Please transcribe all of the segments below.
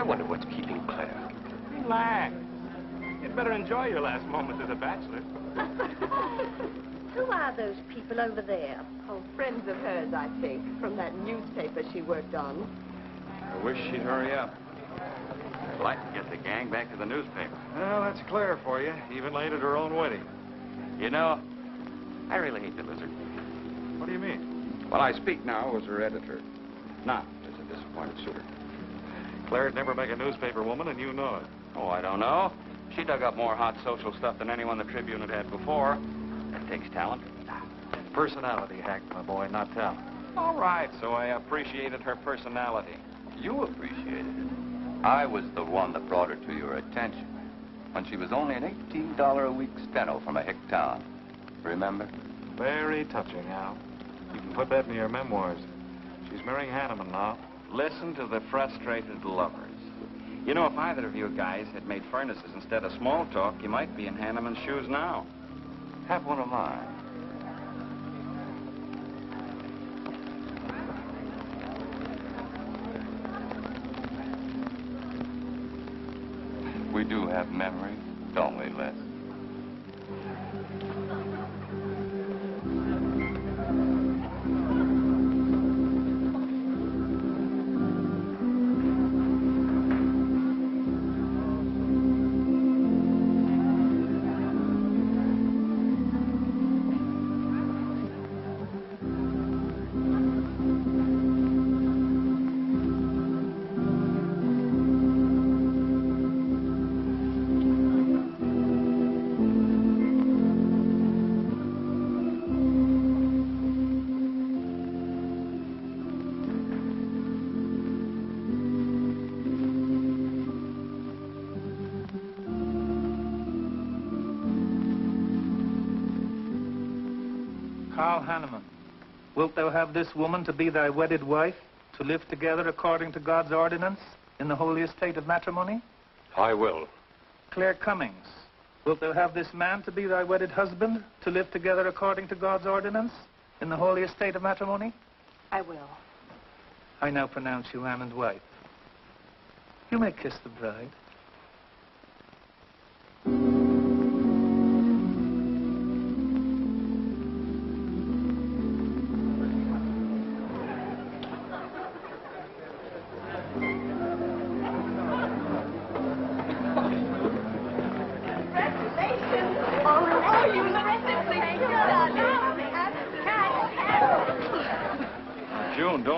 wonder what's keeping Claire. Relax. You'd better enjoy your last moments as a bachelor. Who are those people over there? Oh, friends of hers, I think, from that newspaper she worked on. I wish she'd hurry up. I'd like to get the gang back to the newspaper. Well, that's Claire for you. Even late at her own wedding. You know, I really hate the lizard. What do you mean? Well, I speak now as her editor, not as a disappointed suitor. Claire'd never make a newspaper woman, and you know it. Oh, I don't know. She dug up more hot social stuff than anyone the Tribune had before. That takes talent. Personality, Hank, my boy, not talent. All right, so I appreciated her personality. You appreciated it. I was the one that brought her to your attention when she was only an $18 a week steno from a hick town. Remember? Very touching, Al. You can put that in your memoirs. She's marrying Hanneman now. Listen to the frustrated lovers. You know, if either of you guys had made furnaces instead of small talk, you might be in Hanneman's shoes now. Have one of mine. We do have memories, don't we, Les? Wilt thou have this woman to be thy wedded wife, to live together according to God's ordinance in the holy estate of matrimony? I will. Claire Cummings, wilt thou have this man to be thy wedded husband, to live together according to God's ordinance in the holy estate of matrimony? I will. I now pronounce you man and wife. You may kiss the bride.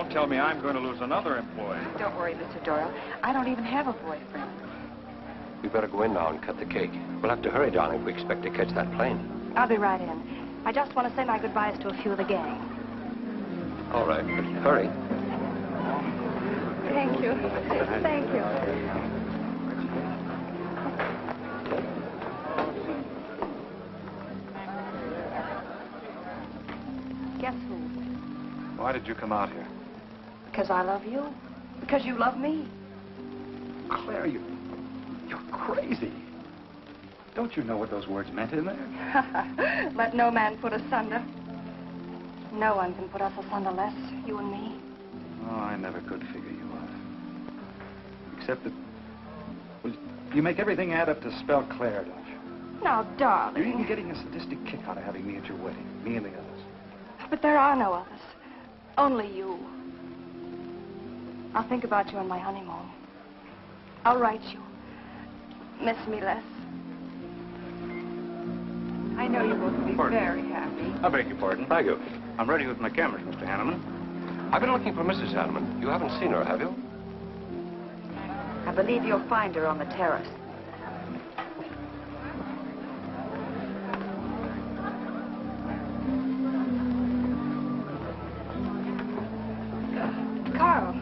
Tell me I'm going to lose another employee. Don't worry, Mr. Doyle. I don't even have a boyfriend. We better go in now and cut the cake. We'll have to hurry, darling, if we expect to catch that plane. I'll be right in. I just want to say my goodbyes to a few of the gang. All right, but hurry. Thank you. Thank you. Guess who? Why did you come out here? Because I love you. Because you love me. Claire, you're crazy. Don't you know what those words meant in there? Let no man put asunder. No one can put us asunder less, you and me. Oh, I never could figure you out. Except that, well, you make everything add up to spell Claire, don't you? Now, darling. You're even getting a sadistic kick out of having me at your wedding, me and the others. But there are no others. Only you. I'll think about you on my honeymoon. I'll write you. Miss me less. I know you both will be very happy. I beg your pardon. Thank you. I'm ready with my cameras, Mr. Hanneman. I've been looking for Mrs. Hanneman. You haven't seen her, have you? I believe you'll find her on the terrace. Carl,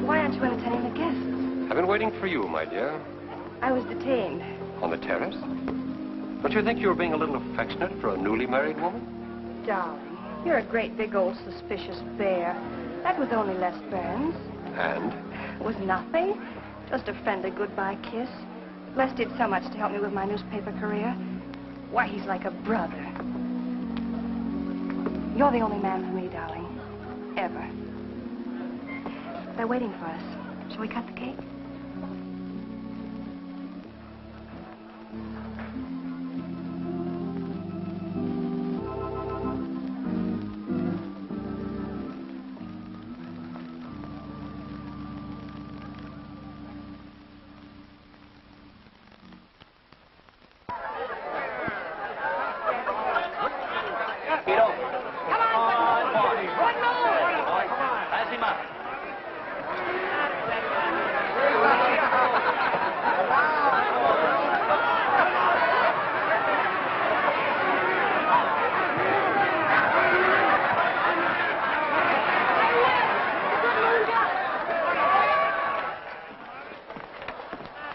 why aren't you entertaining the guests? I've been waiting for you, my dear. I was detained. On the terrace? Don't you think you were being a little affectionate for a newly married woman? Darling, you're a great big old suspicious bear. That was only Les Burns. And? It was nothing. Just a friendly goodbye kiss. Les did so much to help me with my newspaper career. Why, he's like a brother. You're the only man for me, darling. Ever. They're waiting for us. Shall we cut the cake?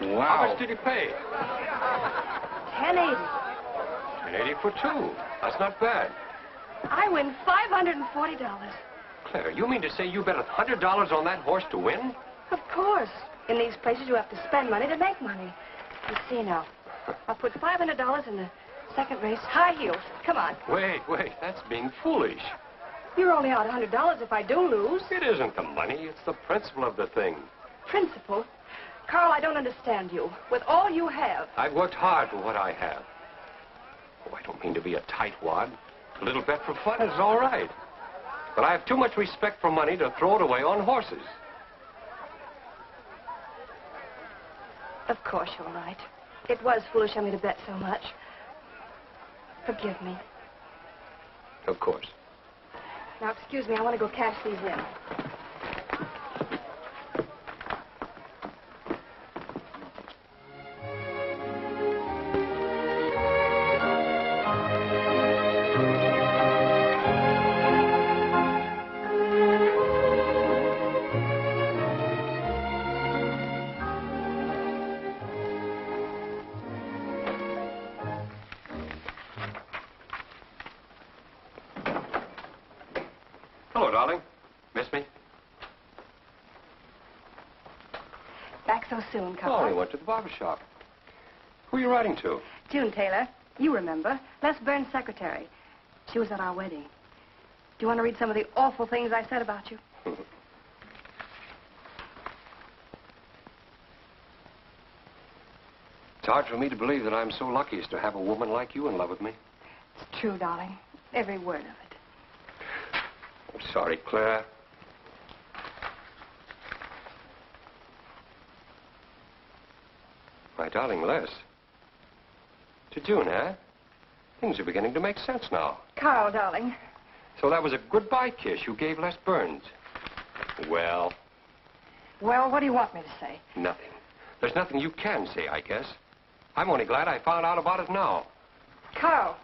How much did you pay? $10.80. $10.80 for two. That's not bad. I win $540. Claire, you mean to say you bet $100 on that horse to win? Of course. In these places, you have to spend money to make money. You see now. I'll put $500 in the second race. High heels. Come on. Wait. That's being foolish. You're only out $100 if I do lose. It isn't the money. It's the principle of the thing. Principle? Carl, I don't understand you. With all you have. I've worked hard for what I have. Oh, I don't mean to be a tightwad. A little bet for fun is all right. But I have too much respect for money to throw it away on horses. Of course you're right. It was foolish of me to bet so much. Forgive me. Of course. Now, excuse me. I want to go cash these in. Hello, darling. Miss me? Back so soon, Carl. Oh, we went to the barber shop. Who are you writing to? June Taylor. You remember. Les Burns' secretary. She was at our wedding. Do you want to read some of the awful things I said about you? It's hard for me to believe that I'm so lucky as to have a woman like you in love with me. It's true, darling. Every word of it. I'm sorry, Claire. My darling Les. To June, eh? Things are beginning to make sense now. Carl, darling. So that was a goodbye kiss you gave Les Burns. Well, Well, what do you want me to say? nothing. There's nothing you can say, I guess. I'm only glad I found out about it now. Carl,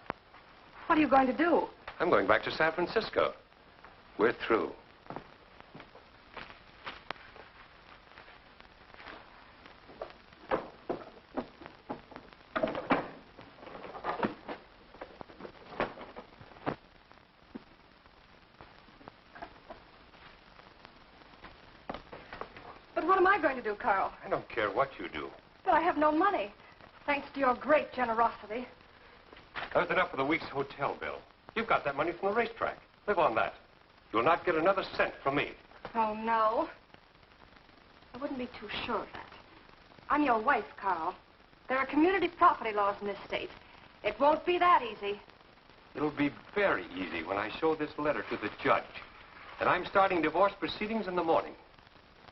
what are you going to do? I'm going back to San Francisco. We're through. But what am I going to do, Carl? I don't care what you do. But I have no money. Thanks to your great generosity. That was enough for the week's hotel bill. You've got that money from the racetrack. Live on that. You'll not get another cent from me. Oh, no. I wouldn't be too sure of that. I'm your wife, Carl. There are community property laws in this state. It won't be that easy. It'll be very easy when I show this letter to the judge. And I'm starting divorce proceedings in the morning.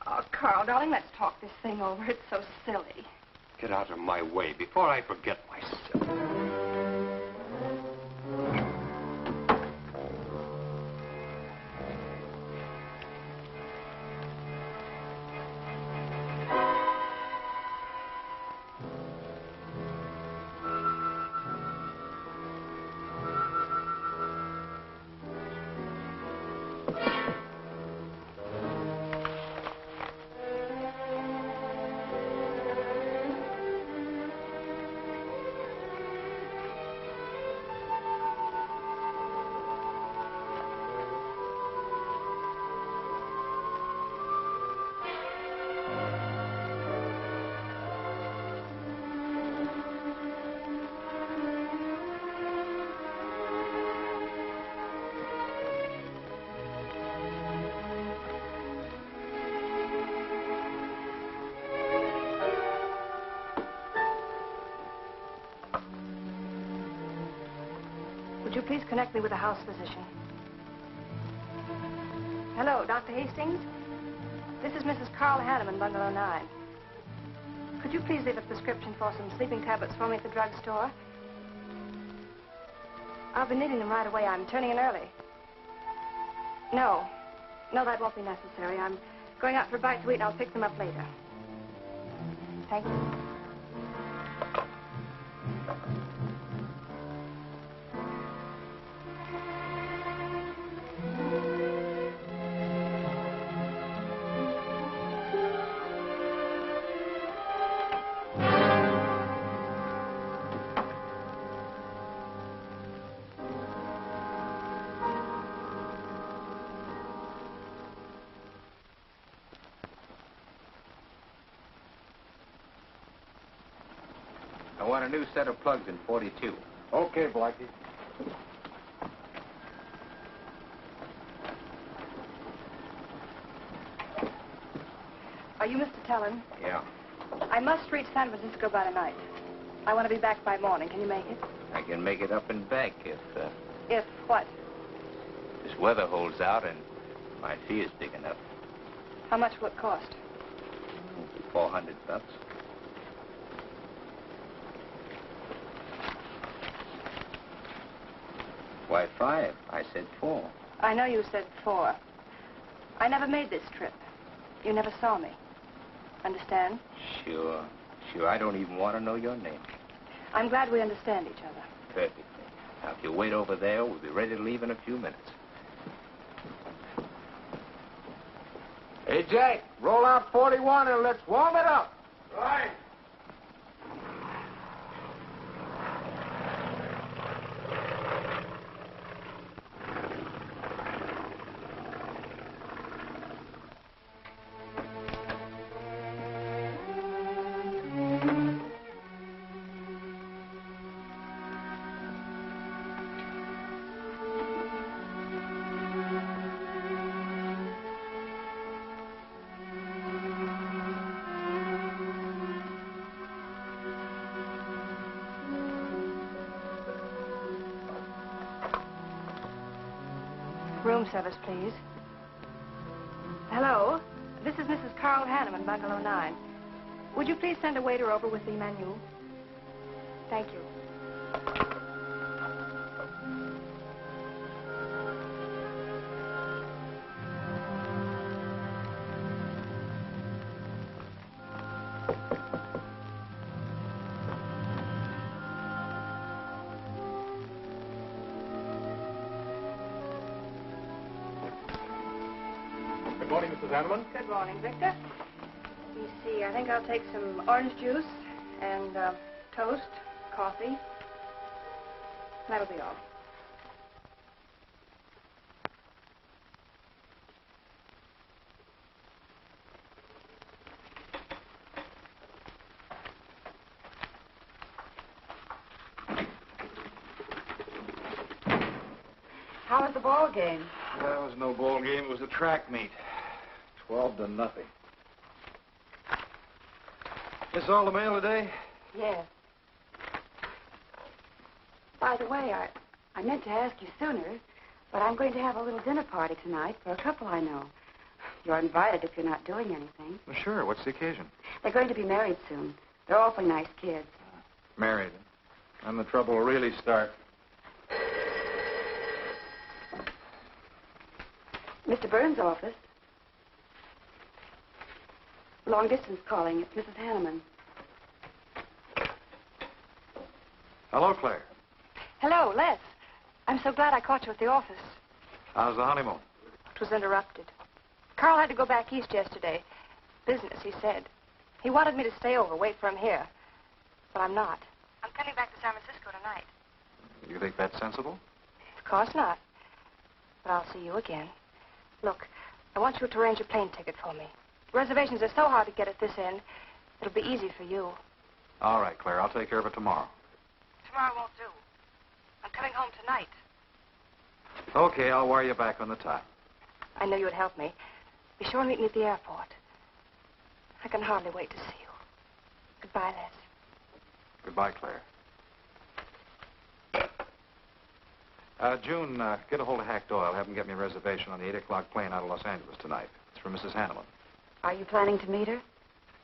Oh, Carl, darling, let's talk this thing over. It's so silly. Get out of my way before I forget myself. Would you please connect me with a house physician? Hello, Dr. Hastings? This is Mrs. Carl Hanneman, Bungalow 9. Could you please leave a prescription for some sleeping tablets for me at the drugstore? I'll be needing them right away. I'm turning in early. No, that won't be necessary. I'm going out for a bite to eat, and I'll pick them up later. Thank you. I want a new set of plugs in 42. Okay, Blackie. Are you Mr. Tellen? Yeah. I must reach San Francisco by tonight. I want to be back by morning. Can you make it? I can make it up and back if If what? this weather holds out and my fee is big enough. How much will it cost? $400. Why, 5? I said 4. I know you said 4. I never made this trip. You never saw me. Understand? Sure. I don't even want to know your name. I'm glad we understand each other. Perfectly. Now, if you wait over there, we'll be ready to leave in a few minutes. Hey, Jack, roll out 41 and let's warm it up. Right. Room service, please. Hello. This is Mrs. Carl Hanneman, Bungalow 9. Would you please send a waiter over with the menu? Thank you. Good morning, Mrs. Hanneman. Good morning, Victor. Let me see. I think I'll take some orange juice and toast, coffee. That'll be all. How was the ball game? That was no ball game. It was a track meet. 12-0. This all the mail today? Yes. By the way, I meant to ask you sooner, but I'm going to have a little dinner party tonight for a couple I know. You're invited if you're not doing anything. Well, sure. What's the occasion? They're going to be married soon. They're awfully nice kids. Married. And the trouble will really start. Mr. Burns' office. Long distance calling. It's Mrs. Hanneman. Hello, Claire. Hello, Les. I'm so glad I caught you at the office. How's the honeymoon? It was interrupted. Carl had to go back east yesterday. Business, he said. He wanted me to stay over, wait for him here. But I'm not. I'm coming back to San Francisco tonight. You think that's sensible? Of course not. But I'll see you again. Look, I want you to arrange a plane ticket for me. Reservations are so hard to get at this end, it'll be easy for you. All right, Claire. I'll take care of it tomorrow. Tomorrow won't do. I'm coming home tonight. Okay, I'll wire you back on the time. I knew you'd help me. Be sure and meet me at the airport. I can hardly wait to see you. Goodbye, Les. Goodbye, Claire. June, get a hold of Hack Doyle. Have him get me a reservation on the 8 o'clock plane out of Los Angeles tonight. It's for Mrs. Hanneman. Are you planning to meet her?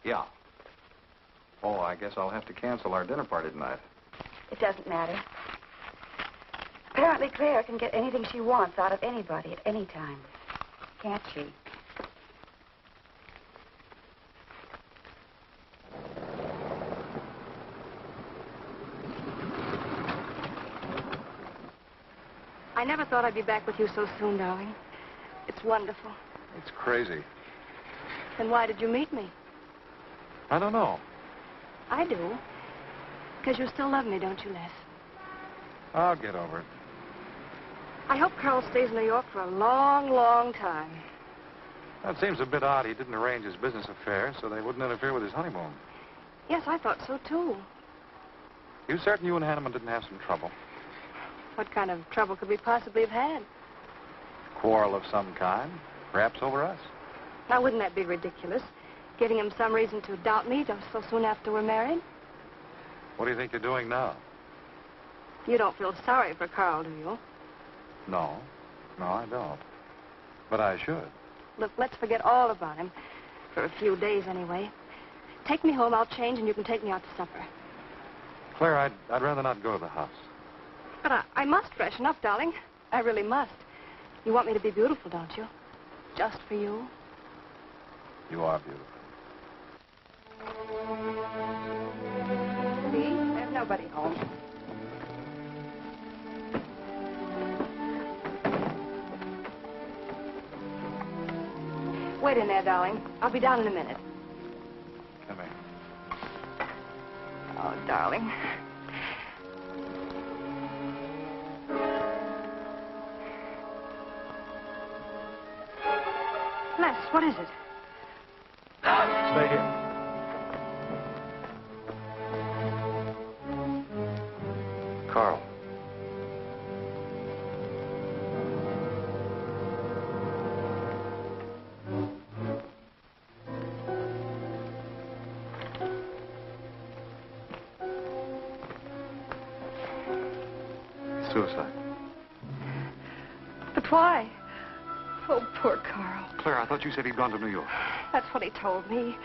Yeah. Oh, I guess I'll have to cancel our dinner party tonight. It doesn't matter. Apparently Claire can get anything she wants out of anybody at any time. Can't she? I never thought I'd be back with you so soon, darling. It's wonderful. It's crazy. Then why did you meet me? I don't know. I do. Because you still love me, don't you, Les? I'll get over it. I hope Carl stays in New York for a long, long time. That seems a bit odd. He didn't arrange his business affairs so they wouldn't interfere with his honeymoon. Yes, I thought so, too. You certain you and Hanneman didn't have some trouble? What kind of trouble could we possibly have had? Quarrel of some kind? Perhaps over us? Now, wouldn't that be ridiculous? Giving him some reason to doubt me just so soon after we're married? What do you think you're doing now? You don't feel sorry for Carl, do you? No. No, I don't. But I should. Look, let's forget all about him. For a few days, anyway. Take me home, I'll change, and you can take me out to supper. Claire, I'd rather not go to the house. But I must freshen up, darling. I really must. You want me to be beautiful, don't you? Just for you? You are beautiful. See? There's nobody home. Wait in there, darling. I'll be down in a minute. Come here. Oh, darling. Les, what is it? Stay here. Carl. Suicide. But why? Oh, poor Carl. Claire, I thought you said he'd gone to New York. That's what he told me.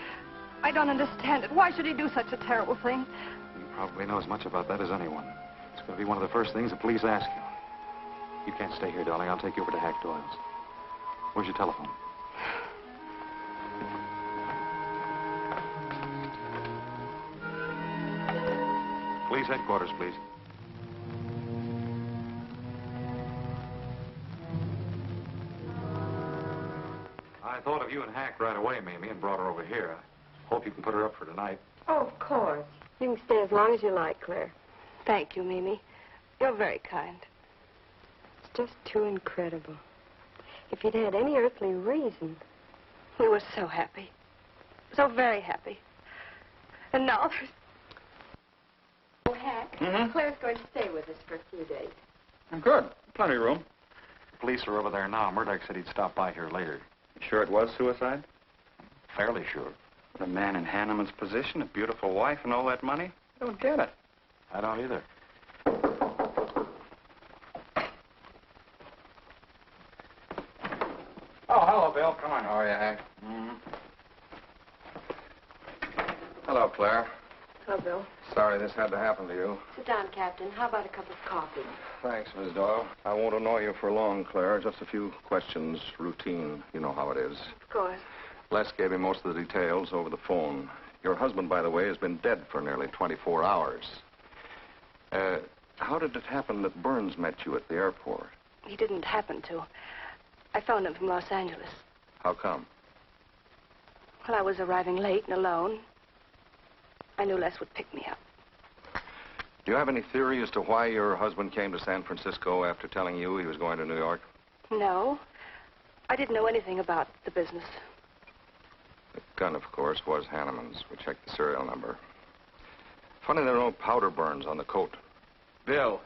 I don't understand it. Why should he do such a terrible thing? You probably know as much about that as anyone. It's going to be one of the first things the police ask you. You can't stay here, darling. I'll take you over to Hack Doyle's. Where's your telephone? Police headquarters, please. I thought of you and Hack right away, Mamie, and brought her over here. I hope you can put her up for tonight. Oh, of course. You can stay as long as you like, Claire. Thank you, Mimi. You're very kind. It's just too incredible. If he'd had any earthly reason. We were so happy. So very happy. And now there's... Oh, Hack, Claire's going to stay with us for a few days. Good. Plenty of room. The police are over there now. Murdoch said he'd stop by here later. Sure it was suicide? Fairly sure. But a man in Hanneman's position, a beautiful wife, and all that money? I don't get it. I don't either. Oh, hello, Bill. Come on. How are you, Hank? Mm-hmm. Hello, Claire. Hello, Bill. Sorry this had to happen to you. Sit down, Captain. How about a cup of coffee? Thanks, Miss Doyle. I won't annoy you for long, Claire. Just a few questions, routine. You know how it is. Of course. Les gave me most of the details over the phone. Your husband, by the way, has been dead for nearly 24 hours. How did it happen that Burns met you at the airport? He didn't happen to. I phoned him from Los Angeles. How come? Well, I was arriving late and alone. I knew Les would pick me up. Do you have any theory as to why your husband came to San Francisco after telling you he was going to New York? No. I didn't know anything about the business. The gun, of course, was Hanneman's. We checked the serial number. Funny there are no powder burns on the coat. Bill,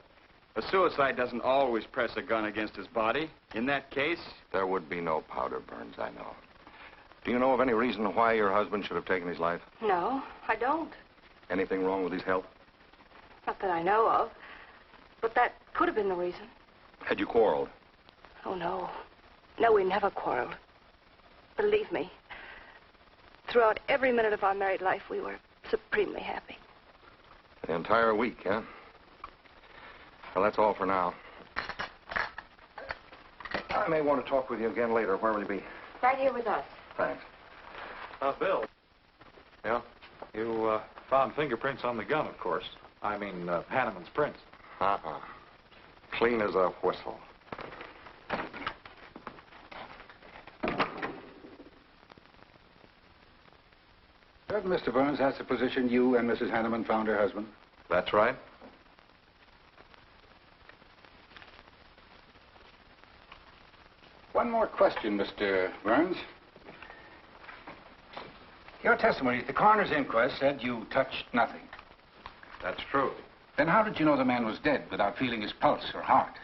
a suicide doesn't always press a gun against his body. In that case... There would be no powder burns, I know. Do you know of any reason why your husband should have taken his life? No, I don't. Anything wrong with his health? Not that I know of. But that could have been the reason. Had you quarreled? Oh, no. No, we never quarreled. Believe me, throughout every minute of our married life, we were supremely happy. The entire week, huh? Well, that's all for now. I may want to talk with you again later. Where will you be? Right here with us. Thanks. Bill. Yeah? You found fingerprints on the gun, of course. I mean, Hanneman's prints. Uh-uh. Clean as a whistle. Doesn't Mr. Burns has the position you and Mrs. Hanneman found her husband? That's right. One more question, Mr. Burns. Your testimony at the coroner's inquest said you touched nothing. That's true. Then how did you know the man was dead without feeling his pulse or heart?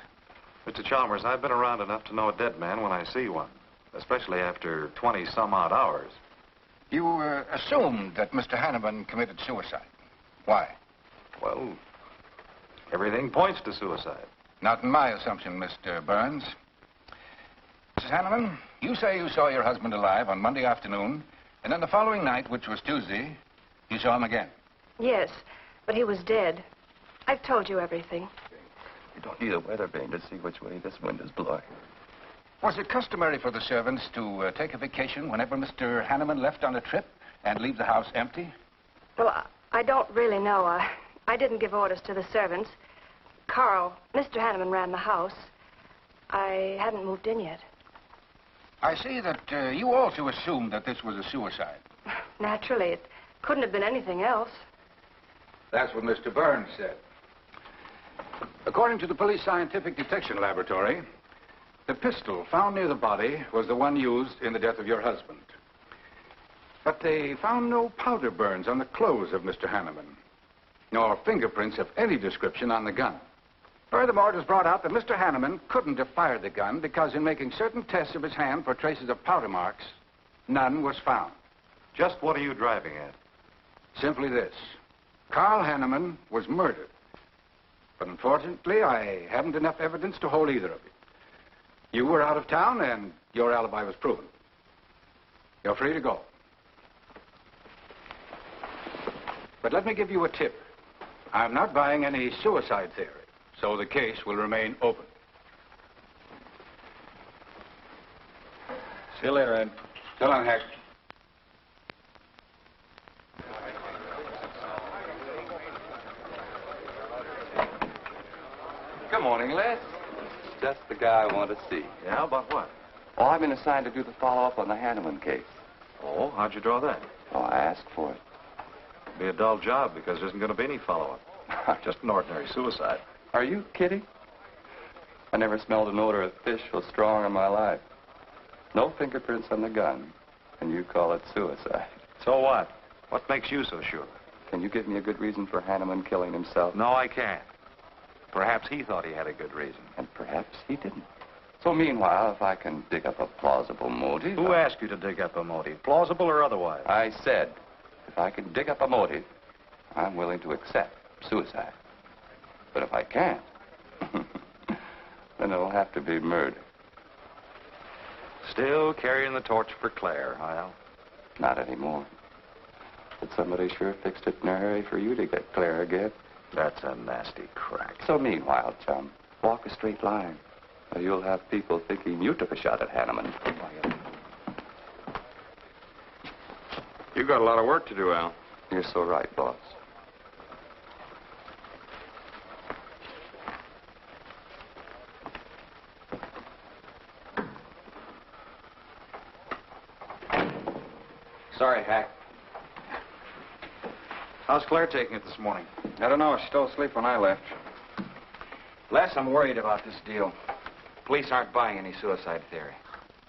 Mr. Chalmers, I've been around enough to know a dead man when I see one, especially after 20-some-odd hours. You assumed that Mr. Hanneman committed suicide. Why? Well, everything points to suicide. Not in my assumption, Mr. Burns. Mrs. Hanneman, you say you saw your husband alive on Monday afternoon, and then the following night, which was Tuesday, you saw him again. Yes, but he was dead. I've told you everything. You don't need a weather vane to see which way this wind is blowing. Was it customary for the servants to take a vacation whenever Mr. Hanneman left on a trip and leave the house empty? Well, I don't really know. I didn't give orders to the servants. Carl, Mr. Hanneman ran the house. I hadn't moved in yet. I see that you also assumed that this was a suicide. Naturally, it couldn't have been anything else. That's what Mr. Burns said. According to the police scientific detection laboratory, the pistol found near the body was the one used in the death of your husband. But they found no powder burns on the clothes of Mr. Hanneman, nor fingerprints of any description on the gun. Furthermore, it was brought out that Mr. Hanneman couldn't have fired the gun because in making certain tests of his hand for traces of powder marks, none was found. Just what are you driving at? Simply this. Carl Hanneman was murdered. But unfortunately, I haven't enough evidence to hold either of you. You were out of town, and your alibi was proven. You're free to go. But let me give you a tip. I'm not buying any suicide theory, so the case will remain open. See you later, Ed. So long, Hack. Good morning, Les. Just the guy I want to see. Yeah, about what? Oh, I've been assigned to do the follow-up on the Hanneman case. Oh, how'd you draw that? Oh, I asked for it. Be a dull job because there isn't going to be any follow-up. Just an ordinary suicide. Are you kidding? I never smelled an odor of fish so strong in my life. No fingerprints on the gun, and you call it suicide. So what? What makes you so sure? Can you give me a good reason for Hanneman killing himself? No, I can't. Perhaps he thought he had a good reason. And perhaps he didn't. So meanwhile, if I can dig up a plausible motive... Who asked you to dig up a motive, plausible or otherwise? I said, if I can dig up a motive, I'm willing to accept suicide. But if I can't, then it'll have to be murder. Still carrying the torch for Claire, Hyle? Not anymore. But somebody sure fixed it in a hurry for you to get Claire again. That's a nasty crack. So meanwhile, chum, walk a straight line. Or you'll have people thinking you took a shot at Hanneman. You've got a lot of work to do, Al. You're so right, boss. Sorry, Hack. How's Claire taking it this morning? I don't know. She's still asleep when I left. Les, I'm worried about this deal. Police aren't buying any suicide theory.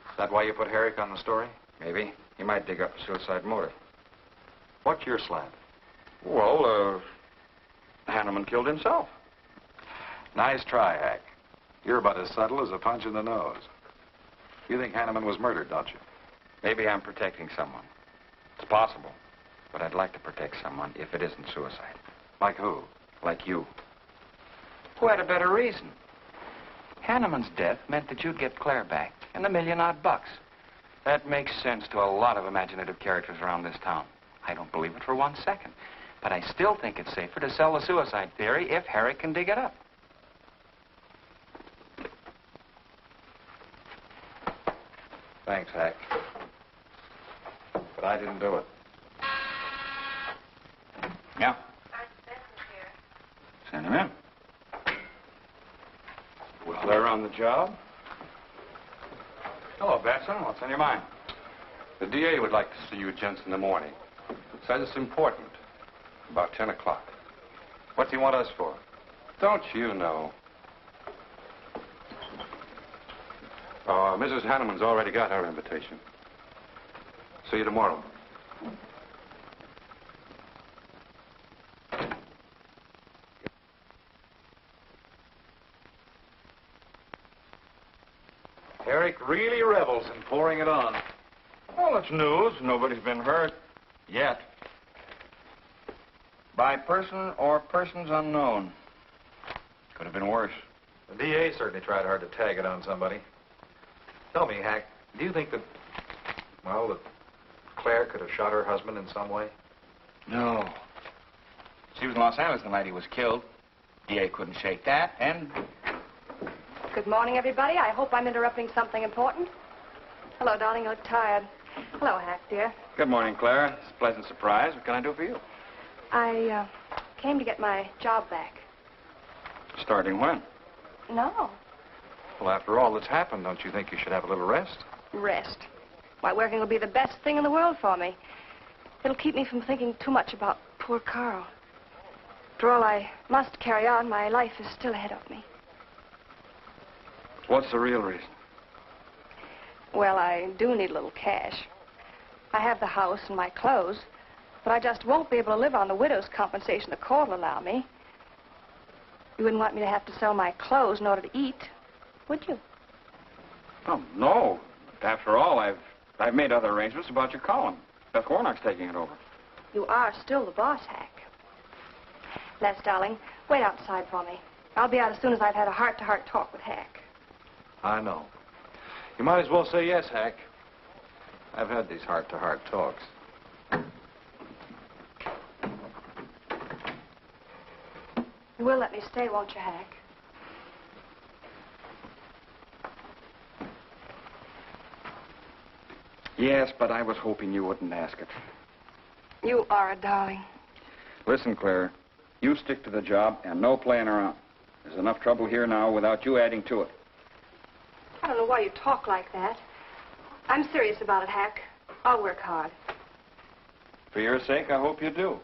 Is that why you put Herrick on the story? Maybe. He might dig up a suicide motive. What's your slant? Well, Hanneman killed himself. Nice try, Hack. You're about as subtle as a punch in the nose. You think Hanneman was murdered, don't you? Maybe I'm protecting someone. It's possible. But I'd like to protect someone if it isn't suicide. Like who? Like you. Who had a better reason? Hanneman's death meant that you'd get Claire back and $1 million odd bucks. That makes sense to a lot of imaginative characters around this town. I don't believe it for 1 second. But I still think it's safer to sell the suicide theory if Harry can dig it up. Thanks, Hack. But I didn't do it. Yeah. Send him in. Well, they're on the job. Hello, Batson. What's on your mind? The DA would like to see you gents in the morning. Says it's important. About 10 o'clock. What do you want us for? Don't you know? Mrs. Hanneman's already got her invitation. See you tomorrow. Eric really revels in pouring it on. Well, it's news. Nobody's been hurt. Yet. By person or persons unknown. Could have been worse. The DA certainly tried hard to tag it on somebody. Tell me, Hack, do you think that, well, that Claire could have shot her husband in some way? No. She was in Los Angeles the night he was killed. DA couldn't shake that, and... Good morning, everybody. I hope I'm interrupting something important. Hello, darling. You look tired. Hello, Hack, dear. Good morning, Claire. It's a pleasant surprise. What can I do for you? I came to get my job back. Starting when? No. Well, after all that's happened, don't you think you should have a little rest? Rest. Why, working will be the best thing in the world for me. It'll keep me from thinking too much about poor Carl. After all, I must carry on. My life is still ahead of me. What's the real reason? Well, I do need a little cash. I have the house and my clothes, but I just won't be able to live on the widow's compensation the court will allow me. You wouldn't want me to have to sell my clothes in order to eat, would you? Oh, no. After all, I've made other arrangements about your column. Beth Warnock's taking it over. You are still the boss, Hack. Les, darling, wait outside for me. I'll be out as soon as I've had a heart-to-heart talk with Hack. I know. You might as well say yes, Hack. I've had these heart-to-heart talks. You will let me stay, won't you, Hack? Yes, but I was hoping you wouldn't ask it. You are a darling. Listen, Claire, you stick to the job and no playing around. There's enough trouble here now without you adding to it. I don't know why you talk like that. I'm serious about it, Hack. I'll work hard. For your sake, I hope you do.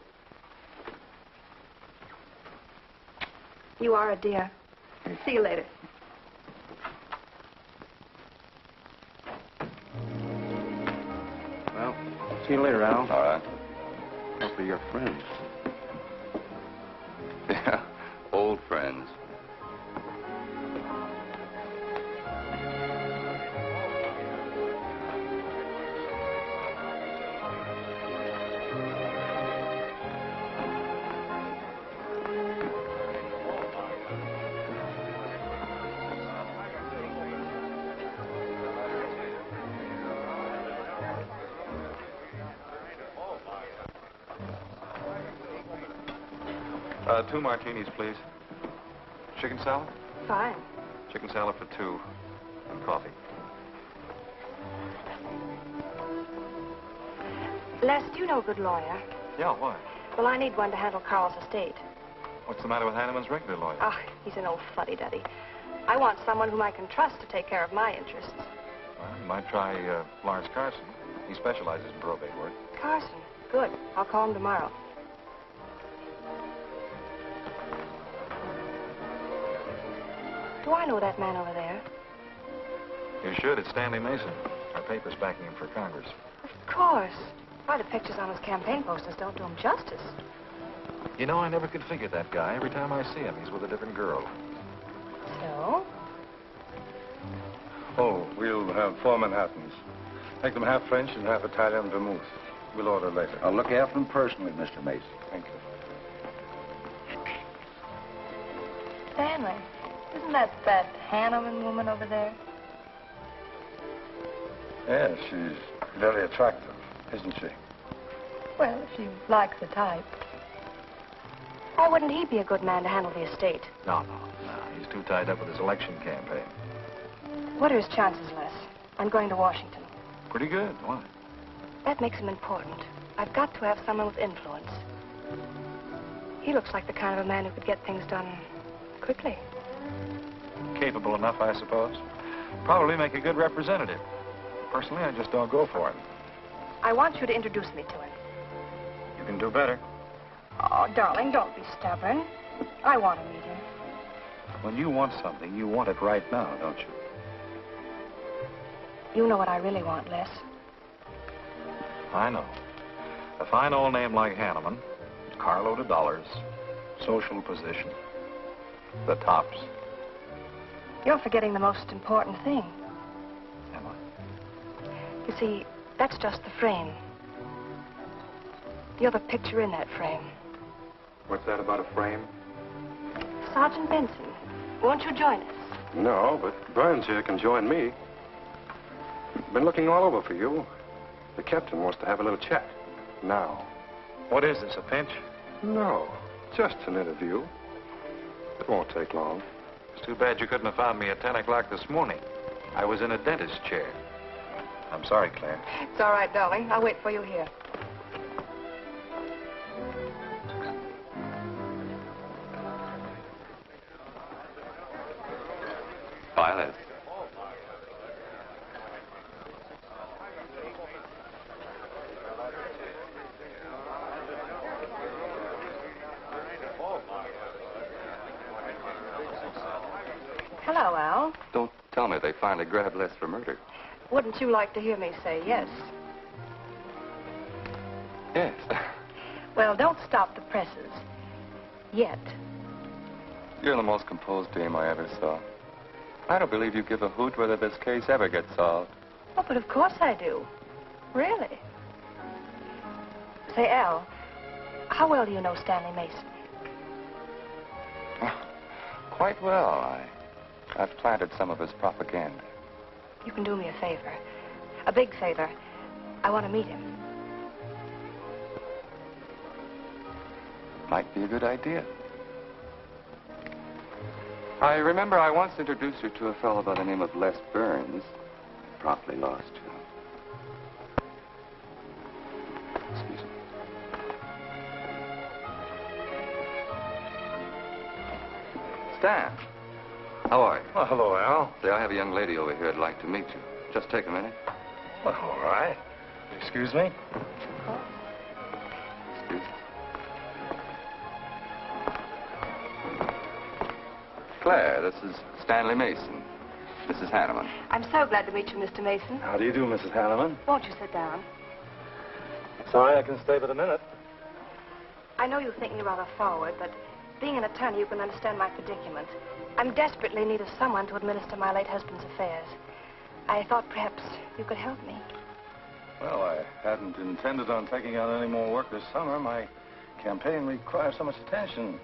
You are a dear. See you later. Well, see you later, Al. All right. Hopefully you're friends. Yeah, old friends. Two martinis, please. Chicken salad? Fine. Chicken salad for two. And coffee. Les, do you know a good lawyer? Yeah, why? Well, I need one to handle Carl's estate. What's the matter with Hanneman's regular lawyer? Ah, he's an old fuddy-duddy. I want someone whom I can trust to take care of my interests. Well, you might try Lawrence Carson. He specializes in probate work. Carson. Good. I'll call him tomorrow. Do I know that man over there? You should. It's Stanley Mason. Our paper's backing him for Congress. Of course. Why, the pictures on his campaign posters don't do him justice. You know, I never could figure that guy. Every time I see him, he's with a different girl. So? Oh, we'll have 4 Manhattans. Make them half French and half Italian vermouth. We'll order later. I'll look after them personally, Mr. Mason. Thank you. Stanley. Isn't that Hanneman woman over there? Yes, she's very attractive, isn't she? Well, if she likes the type. Why wouldn't he be a good man to handle the estate? No. He's too tied up with his election campaign. What are his chances, Les, on going to Washington? Pretty good. Why? That makes him important. I've got to have someone with influence. He looks like the kind of a man who could get things done quickly. Capable enough, I suppose. Probably make a good representative. Personally, I just don't go for him. I want you to introduce me to him. You can do better. Oh, darling, don't be stubborn. I want to meet him. When you want something, you want it right now, don't you? You know what I really want, Les. I know. A fine old name like Hanneman, carload of dollars, social position, the tops. You're forgetting the most important thing. Am I? You see, that's just the frame. You're the picture in that frame. What's that about a frame? Sergeant Benson, won't you join us? No, but Burns here can join me. Been looking all over for you. The captain wants to have a little chat. Now. What is this, a pinch? No, just an interview. It won't take long. It's too bad you couldn't have found me at 10 o'clock this morning. I was in a dentist's chair. I'm sorry, Claire. It's all right, darling. I'll wait for you here. Violet. Hello, Al. Don't tell me they finally grabbed Les for murder. Wouldn't you like to hear me say yes? Yes. Well, don't stop the presses. Yet. You're the most composed dame I ever saw. I don't believe you give a hoot whether this case ever gets solved. Oh, but of course I do. Really. Say, Al, how well do you know Stanley Mason? Quite well. I've planted some of his propaganda. You can do me a favor. A big favor. I want to meet him. Might be a good idea. I remember I once introduced you to a fellow by the name of Les Burns. Promptly lost you. Excuse me. Stan, how are you? Well, hello, Al. Say, I have a young lady over here I'd like to meet you. Just take a minute. Well, all right. Excuse me? Excuse me. Claire, this is Stanley Mason. This is Hanneman. I'm so glad to meet you, Mr. Mason. How do you do, Mrs. Hanneman? Won't you sit down? Sorry, I can stay but a minute. I know you think me rather forward, but being an attorney, you can understand my predicament. I'm desperately in need of someone to administer my late husband's affairs. I thought perhaps you could help me. Well, I hadn't intended on taking on any more work this summer. My campaign requires so much attention.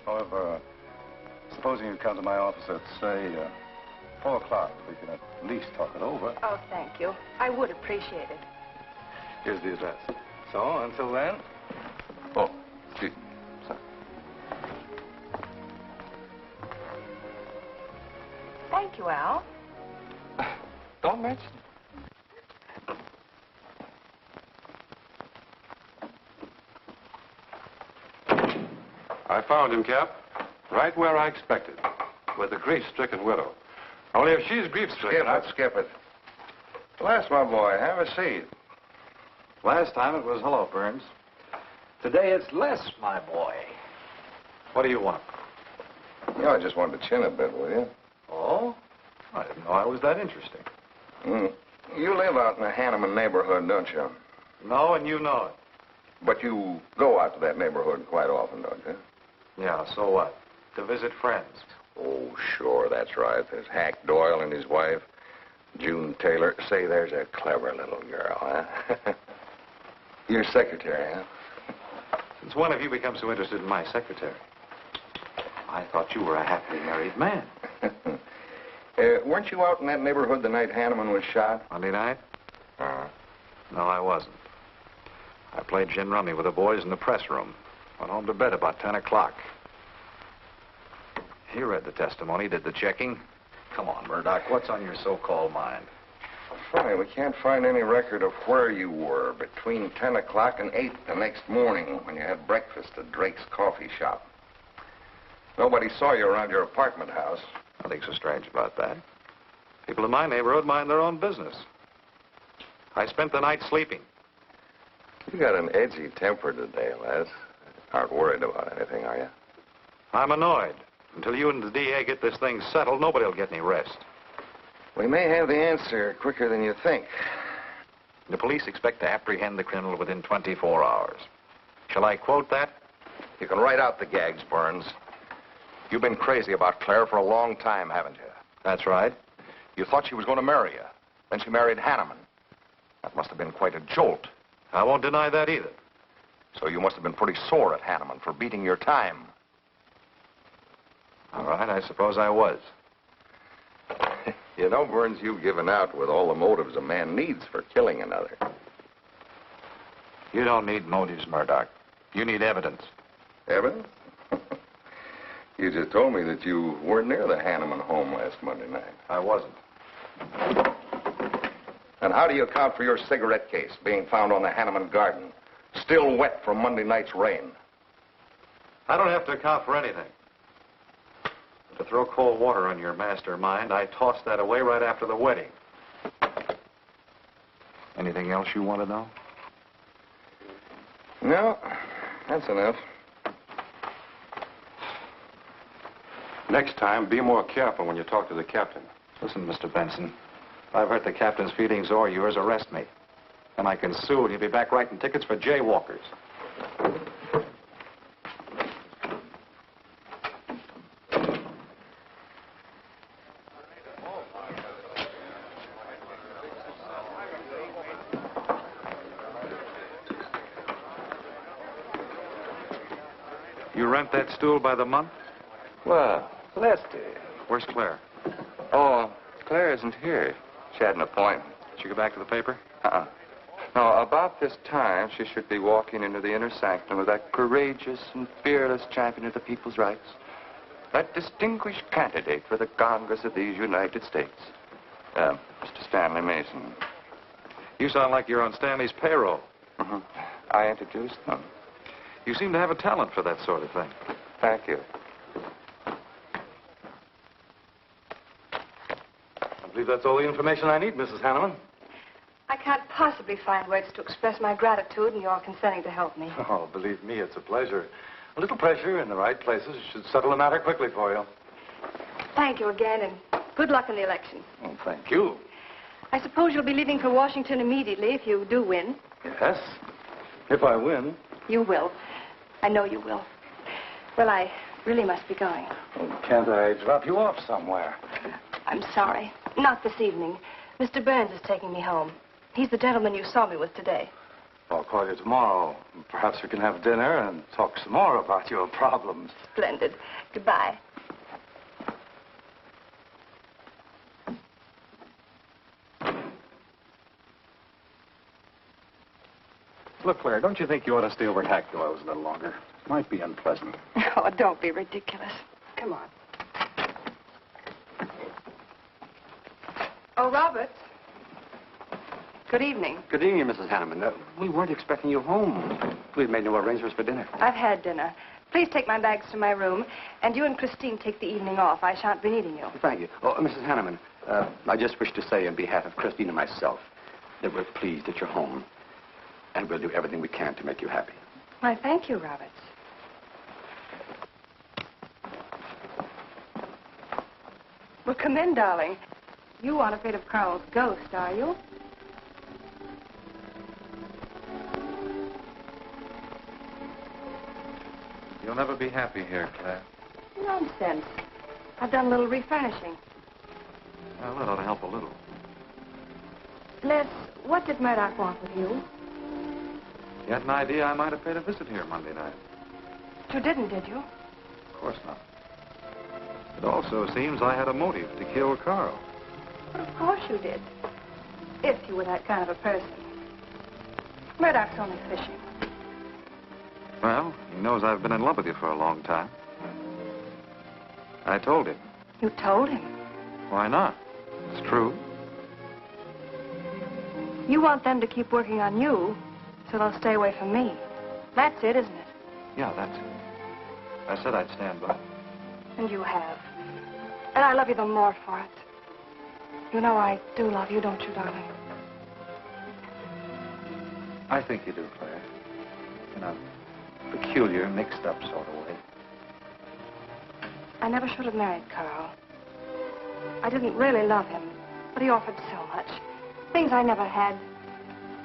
However, supposing you come to my office at, say, 4 o'clock, we can at least talk it over. Oh, thank you. I would appreciate it. Here's the address. So, until then... Oh, excuse me. Sorry. Thank you, Al. Don't mention it. I found him, Cap. Right where I expected. With a grief-stricken widow. Only if she's grief-stricken... Skip it. Les, my boy, have a seat. Last time it was hello, Burns. Today it's Les, my boy. What do you want? You know, I just wanted to chin a bit with you. Oh? I didn't know I was that interesting. You live out in the Hanneman neighborhood, don't you? No, and you know it. But you go out to that neighborhood quite often, don't you? Yeah, so what? To visit friends. Oh, sure, that's right. There's Hack Doyle and his wife, June Taylor. Say, there's a clever little girl, huh? Your secretary, huh? Since when have you become so interested in my secretary? I thought you were a happily married man. Weren't you out in that neighborhood the night Hanneman was shot? Monday night? No, I wasn't. I played gin rummy with the boys in the press room. Went home to bed about 10 o'clock. He read the testimony, did the checking. Come on, Murdoch, what's on your so-called mind? Funny, we can't find any record of where you were between 10 o'clock and 8 the next morning when you had breakfast at Drake's coffee shop. Nobody saw you around your apartment house. Nothing so strange about that. People in my neighborhood mind their own business. I spent the night sleeping. You got an edgy temper today, Les. Aren't worried about anything, are you? I'm annoyed. Until you and the DA get this thing settled, nobody will get any rest. We may have the answer quicker than you think. The police expect to apprehend the criminal within 24 hours. Shall I quote that? You can write out the gags, Burns. You've been crazy about Claire for a long time, haven't you? That's right. You thought she was going to marry you. Then she married Hanneman. That must have been quite a jolt. I won't deny that either. So you must have been pretty sore at Hanneman for beating your time. All right, I suppose I was. You know, Burns, you've given out with all the motives a man needs for killing another. You don't need motives, Murdoch. You need evidence. Evidence? You just told me that you weren't near the Hanneman home last Monday night. I wasn't. And how do you account for your cigarette case being found on the Hanneman garden, still wet from Monday night's rain? I don't have to account for anything. To throw cold water on your mastermind, I tossed that away right after the wedding. Anything else you want to know? No, that's enough. Next time, be more careful when you talk to the captain. Listen, Mr. Benson, if I've hurt the captain's feelings or yours, arrest me. And I can sue, and you'll be back writing tickets for jaywalkers. You rent that stool by the month? Well, Lefty. Where's Claire? Oh, Claire isn't here. She had an appointment. Did she go back to the paper? No, about this time, she should be walking into the inner sanctum of that courageous and fearless champion of the people's rights. That distinguished candidate for the Congress of these United States. Mr. Stanley Mason. You sound like you're on Stanley's payroll. Mm-hmm. I introduced them. You seem to have a talent for that sort of thing. Thank you. I believe that's all the information I need, Mrs. Hanneman. I can't possibly find words to express my gratitude in your consenting to help me. Oh, believe me, it's a pleasure. A little pressure in the right places should settle the matter quickly for you. Thank you again, and good luck in the election. Oh, thank you. I suppose you'll be leaving for Washington immediately if you do win. Yes, if I win. You will. I know you will. Well, I really must be going. Oh, can't I drop you off somewhere? I'm sorry. Not this evening. Mr. Burns is taking me home. He's the gentleman you saw me with today. I'll call you tomorrow. Perhaps we can have dinner and talk some more about your problems. Splendid. Goodbye. Look, Claire, don't you think you ought to stay over at Hack Doyle's a little longer? Might be unpleasant. Oh, don't be ridiculous. Come on. Oh, Roberts. Good evening. Good evening, Mrs. Hanneman. We weren't expecting you home. We've made no arrangements for dinner. I've had dinner. Please take my bags to my room, and you and Christine take the evening off. I shan't be needing you. Thank you. Oh, Mrs. Hanneman, I just wish to say on behalf of Christine and myself that we're pleased that you're home, and we'll do everything we can to make you happy. Why, thank you, Roberts. Well, come in, darling. You aren't afraid of Carl's ghost, are you? You'll never be happy here, Claire. Nonsense. I've done a little refurnishing. Well, that ought to help a little. Les, what did Murdoch want with you? You had an idea I might have paid a visit here Monday night. You didn't, did you? Of course not. It also seems I had a motive to kill Carl. But of course you did. If you were that kind of a person. Murdoch's only fishing. Well, he knows I've been in love with you for a long time. I told him. You told him? Why not? It's true. You want them to keep working on you, so they'll stay away from me. That's it, isn't it? Yeah, that's it. I said I'd stand by. And you have. And I love you the more for it. You know I do love you, don't you, darling? I think you do, Claire. In a peculiar, mixed-up sort of way. I never should have married Carl. I didn't really love him, but he offered so much. Things I never had.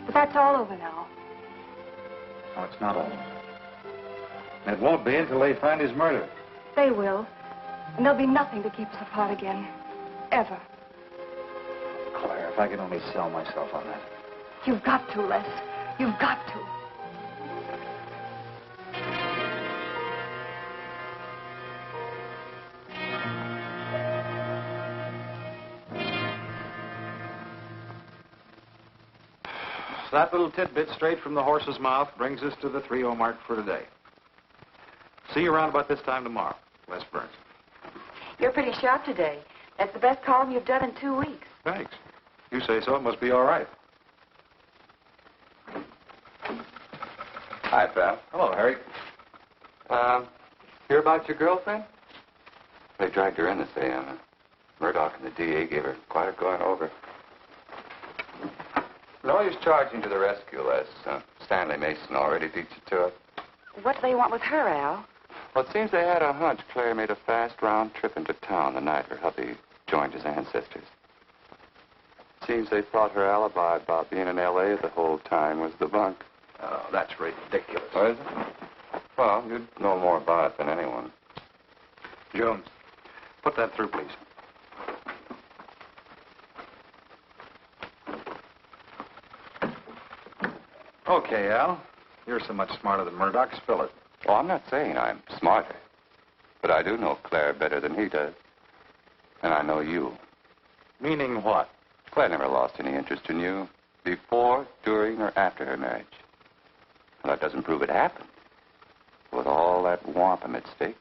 But that's all over now. No, it's not all. And it won't be until they find his murderer. They will. And there'll be nothing to keep us apart again. Ever. Claire, if I could only sell myself on that. You've got to, Les. You've got to. That little tidbit straight from the horse's mouth brings us to the 3:00 mark for today. See you around about this time tomorrow. Les Burns. You're pretty sharp today. That's the best column you've done in 2 weeks. Thanks. You say so, it must be all right. Hi, pal. Hello, Harry. Hear about your girlfriend? They dragged her in this day. Murdoch and the DA gave her quite a going over. Lawyer's charging to the rescue, Les. Stanley Mason already beat you to it. What do they want with her, Al? Well, it seems they had a hunch Claire made a fast round trip into town the night her hubby joined his ancestors. Seems they thought her alibi about being in L.A. the whole time was the bunk. Oh, that's ridiculous. Oh, is it? Well, you'd know more about it than anyone. Jones, put that through, please. Okay, Al. You're so much smarter than Murdoch. Spill it. Oh, I'm not saying I'm smarter. But I do know Claire better than he does. And I know you. Meaning what? Claire never lost any interest in you. Before, during, or after her marriage. Well, that doesn't prove it happened. With all that wampum at stake,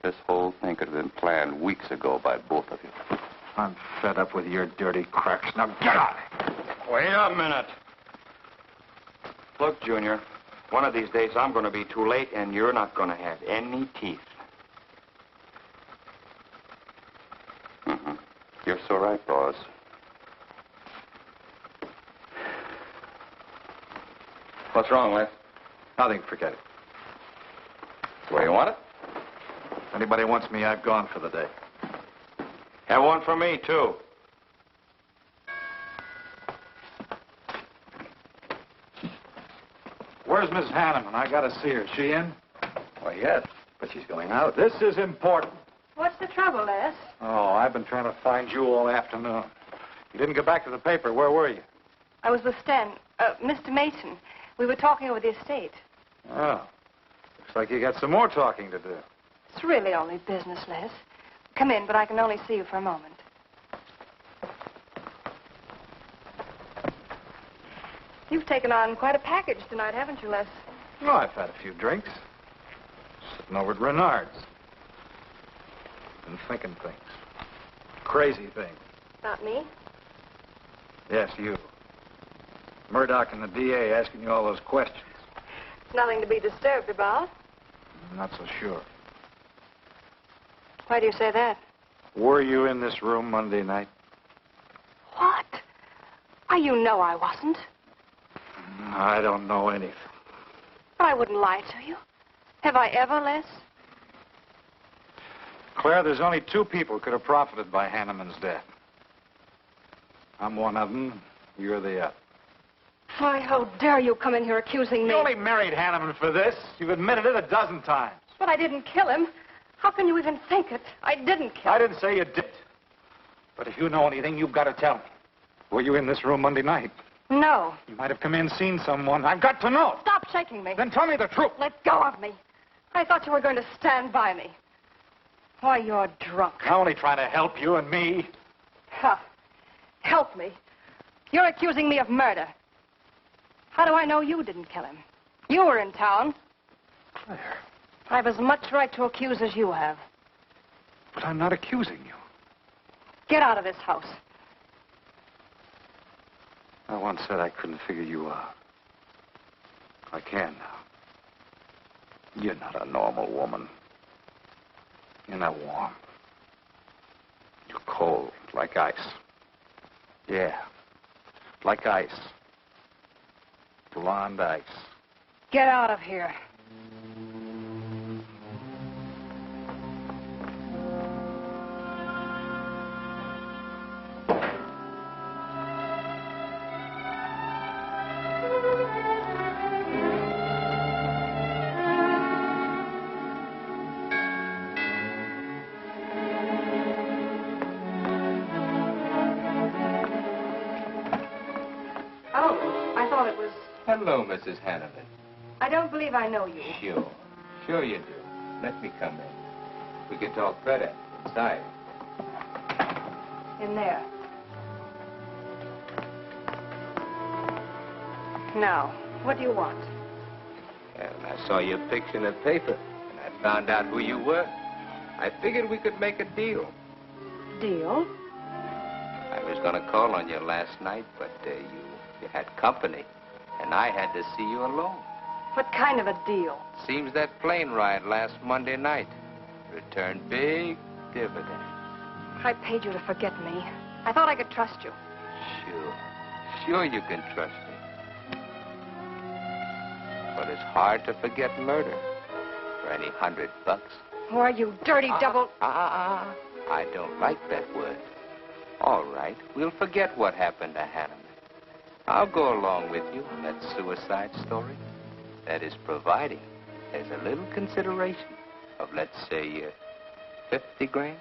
this whole thing could have been planned weeks ago by both of you. I'm fed up with your dirty cracks. Now get out! Wait a minute. Look, Junior, one of these days I'm going to be too late and you're not going to have any teeth. Mm-hmm. You're so right, boss. What's wrong, Les? Nothing. Forget it. The way you want it? If anybody wants me, I've gone for the day. Have one for me, too. Where's Miss Hanneman? I got to see her. Is she in? Why, yes, but she's going out. This is important. What's the trouble, Les? Oh, I've been trying to find you all afternoon. You didn't go back to the paper. Where were you? I was with Mr. Mason. We were talking over the estate. Oh. Looks like you got some more talking to do. It's really only business, Les. Come in, but I can only see you for a moment. You've taken on quite a package tonight, haven't you, Les? Well, I've had a few drinks. Sitting over at Renard's. And thinking things. Crazy things. About me? Yes, you. Murdoch and the DA asking you all those questions. Nothing to be disturbed about. I'm not so sure. Why do you say that? Were you in this room Monday night? What? Why, you know I wasn't. I don't know anything. But I wouldn't lie to you. Have I ever, Les? Claire, there's only two people who could have profited by Hanneman's death. I'm one of them. You're the other. Why, how dare you come in here accusing me? You only married Hanneman for this. You've admitted it a dozen times. But I didn't kill him. How can you even think it? I didn't kill him. I didn't say you did. But if you know anything, you've got to tell me. Were you in this room Monday night? No. You might have come in, seen someone. I've got to know. Stop shaking me. Then tell me the truth. Let go of me. I thought you were going to stand by me. Why, you're drunk. I'm only trying to help you and me. Huh. Help me. You're accusing me of murder. How do I know you didn't kill him? You were in town. Claire. I've as much right to accuse as you have. But I'm not accusing you. Get out of this house. I once said I couldn't figure you out. I can now. You're not a normal woman. You're not warm. You're cold, like ice. Yeah, like ice. Blonde ice. Get out of here. Hello, Mrs. Hanneman. I don't believe I know you. Sure. Sure you do. Let me come in. We can talk better inside. In there. Now, what do you want? Well, I saw your picture in the paper, and I found out who you were. I figured we could make a deal. Deal? I was going to call on you last night, but you had company. And I had to see you alone. What kind of a deal? Seems that plane ride last Monday night returned big dividends. I paid you to forget me. I thought I could trust you. Sure. Sure you can trust me. But it's hard to forget murder for any $100. Why, you dirty double... I don't like that word. All right, we'll forget what happened to Hanneman. I'll go along with you on that suicide story. That is, providing there's a little consideration of, let's say, 50 grand.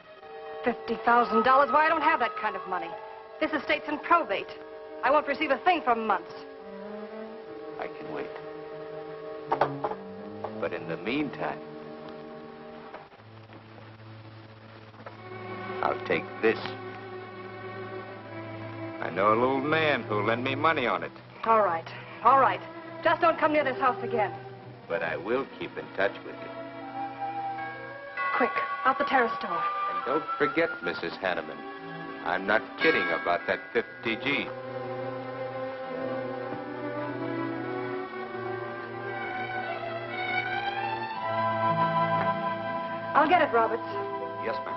$50,000? Why, I don't have that kind of money. This estate's in probate. I won't receive a thing for months. I can wait. But in the meantime, I'll take this. I know a little man who'll lend me money on it. All right. All right. Just don't come near this house again. But I will keep in touch with you. Quick, out the terrace door. And don't forget, Mrs. Hanneman, I'm not kidding about that 50G. I'll get it, Roberts. Yes, ma'am.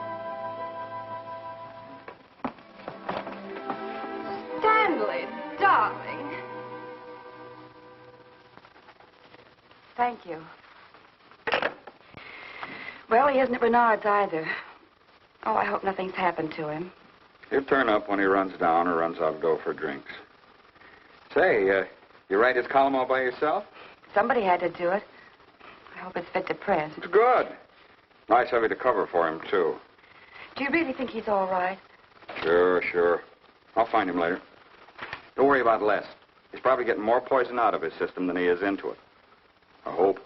Stanley, darling. Thank you. Well, he isn't at Bernard's either. Oh, I hope nothing's happened to him. He'll turn up when he runs down or runs out to go for drinks. Say, you write his column all by yourself? Somebody had to do it. I hope it's fit to print. It's good. Nice of you to cover for him, too. Do you really think he's all right? Sure. I'll find him later. Don't worry about Les. He's probably getting more poison out of his system than he is into it. I hope.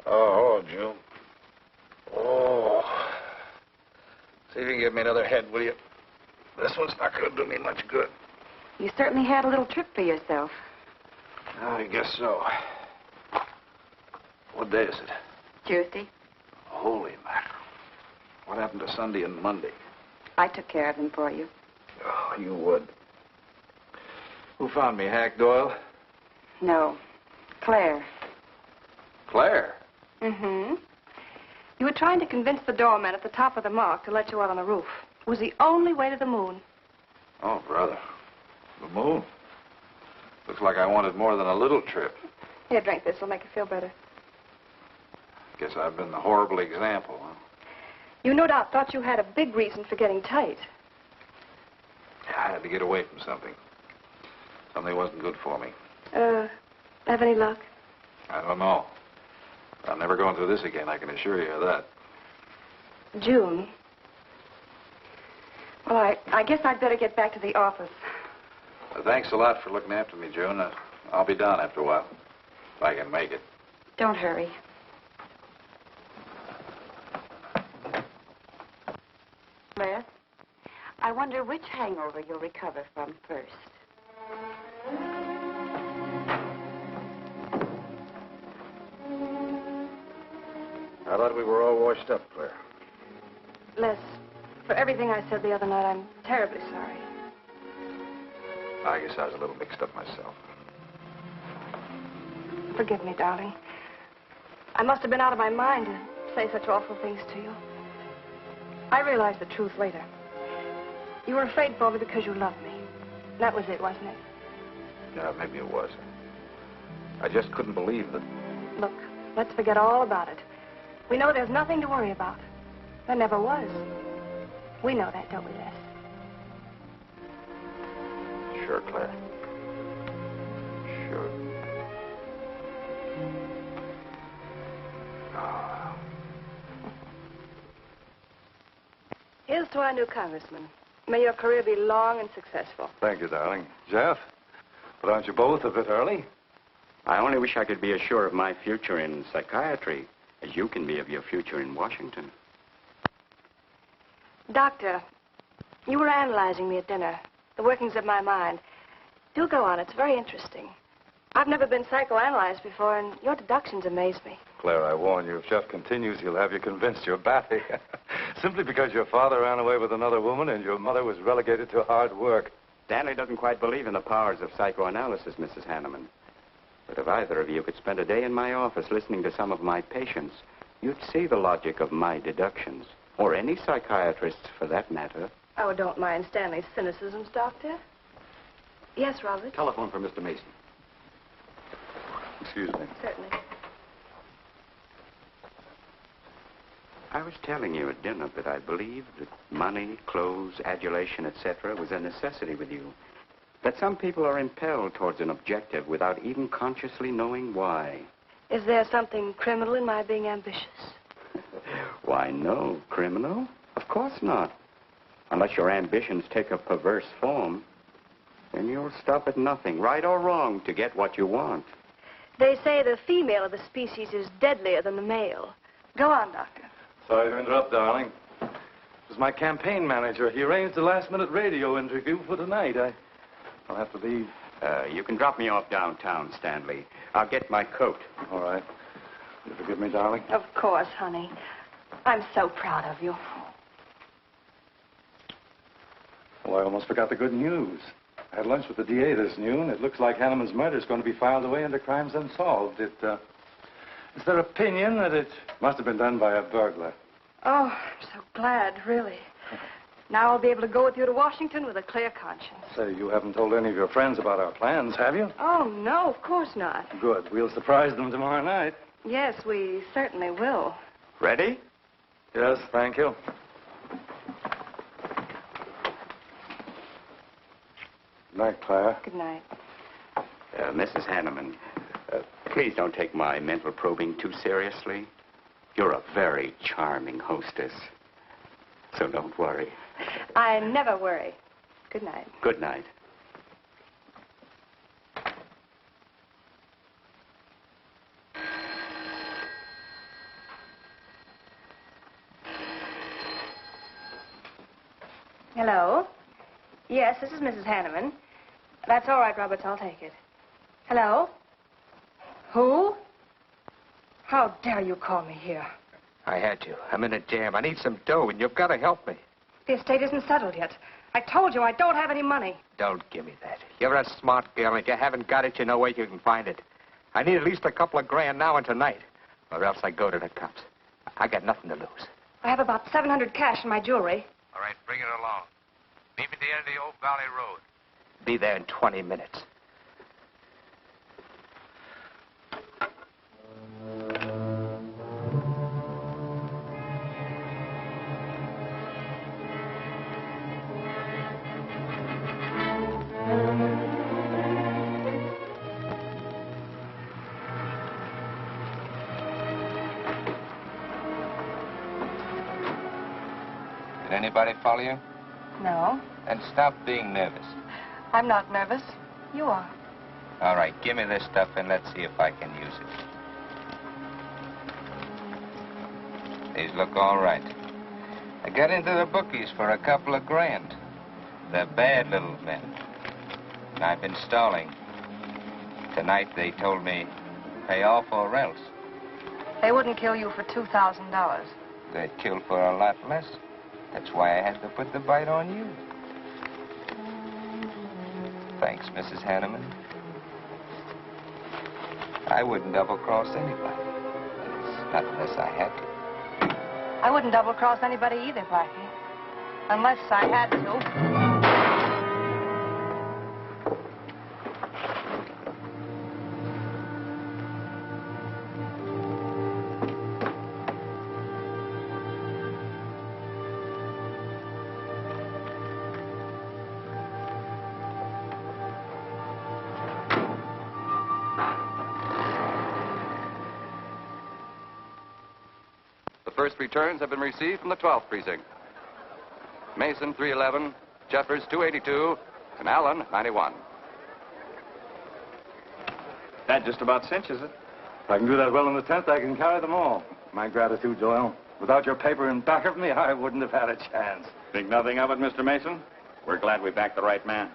Oh, June. Oh. See if you can give me another head, will you? This one's not going to do me much good. You certainly had a little trip for yourself. I guess so. What day is it? Tuesday. Holy mackerel. What happened to Sunday and Monday? I took care of them for you. Oh, you would. Who found me, Hack Doyle? No. Claire. Claire? Mm-hmm. You were trying to convince the doorman at the top of the mark to let you out on the roof. It was the only way to the moon. Oh, brother. The moon? Looks like I wanted more than a little trip. Here, drink this. It'll make you feel better. Guess I've been the horrible example, huh? You no doubt thought you had a big reason for getting tight. I had to get away from something. Something wasn't good for me. Have any luck? I don't know. I'm never going through this again, I can assure you of that. June. Well, I guess I'd better get back to the office. Thanks a lot for looking after me, June. I'll be down after a while, if I can make it. Don't hurry. Les, I wonder which hangover you'll recover from first. I thought we were all washed up, Claire. Les, for everything I said the other night, I'm terribly sorry. I guess I was a little mixed up myself. Forgive me, darling. I must have been out of my mind to say such awful things to you. I realized the truth later. You were afraid for me because you loved me. That was it, wasn't it? Yeah, maybe it was. I just couldn't believe that. Look, let's forget all about it. We know there's nothing to worry about. There never was. We know that, don't we, Les? Sure, Claire. Sure. Oh. Here's to our new congressman. May your career be long and successful. Thank you, darling. Jeff, but aren't you both a bit early? I only wish I could be as sure of my future in psychiatry as you can be of your future in Washington. Doctor, you were analyzing me at dinner, the workings of my mind. Do go on. It's very interesting. I've never been psychoanalyzed before, and your deductions amaze me. Claire, I warn you, if Jeff continues, he'll have you convinced you're batty. Simply because your father ran away with another woman and your mother was relegated to hard work. Stanley doesn't quite believe in the powers of psychoanalysis, Mrs. Hanneman. But if either of you could spend a day in my office listening to some of my patients, you'd see the logic of my deductions. Or any psychiatrist's, for that matter. Oh, don't mind Stanley's cynicisms, Doctor. Yes, Robert? Telephone for Mr. Mason. Excuse me. Certainly. I was telling you at dinner that I believed that money, clothes, adulation, etc. was a necessity with you. That some people are impelled towards an objective without even consciously knowing why. Is there something criminal in my being ambitious? Why, no. Criminal? Of course not. Unless your ambitions take a perverse form, then you'll stop at nothing, right or wrong, to get what you want. They say the female of the species is deadlier than the male. Go on, Doctor. Sorry to interrupt, darling. It was my campaign manager. He arranged a last-minute radio interview for tonight. I'll have to leave. You can drop me off downtown, Stanley. I'll get my coat. All right. You forgive me, darling? Of course, honey. I'm so proud of you. Well, I almost forgot the good news. I had lunch with the DA this noon. It looks like Hanneman's murder is going to be filed away under crimes unsolved. It's their opinion that it must have been done by a burglar. Oh, I'm so glad, really. Now I'll be able to go with you to Washington with a clear conscience. Say, you haven't told any of your friends about our plans, have you? Oh, no, of course not. Good. We'll surprise them tomorrow night. Yes, we certainly will. Ready? Yes, thank you. Good night, Claire. Good night. Mrs. Hanneman, please don't take my mental probing too seriously. You're a very charming hostess. So don't worry. I never worry. Good night. Good night. Hello? Yes, this is Mrs. Hanneman. That's all right, Roberts. I'll take it. Hello? Who? How dare you call me here? I had to. I'm in a jam. I need some dough, and you've got to help me. The estate isn't settled yet. I told you I don't have any money. Don't give me that. You're a smart girl, and if you haven't got it, you know where you can find it. I need at least a couple of grand now and tonight, or else I go to the cops. I got nothing to lose. I have about $700 cash in my jewelry. All right, bring it along. Meet me at the end of the Old Valley Road. Be there in 20 minutes. Did anybody follow you? No, Then stop being nervous. I'm not nervous. You are. All right, give me this stuff and let's see if I can use it. These look all right. I got into the bookies for a couple of grand. They're bad little men. I've been stalling. Tonight they told me pay off or else. They wouldn't kill you for $2,000. They'd kill for a lot less. That's why I had to put the bite on you. Thanks, Mrs. Hanneman. I wouldn't double-cross anybody. Not unless I had to. I wouldn't double-cross anybody either, Blackie. Unless I had to. First returns have been received from the 12th precinct. Mason, 311, Jeffers, 282, and Allen, 91. That just about cinches it. If I can do that well in the 10th, I can carry them all. My gratitude, Doyle. Without your paper in back of me, I wouldn't have had a chance. Think nothing of it, Mr. Mason? We're glad we backed the right man.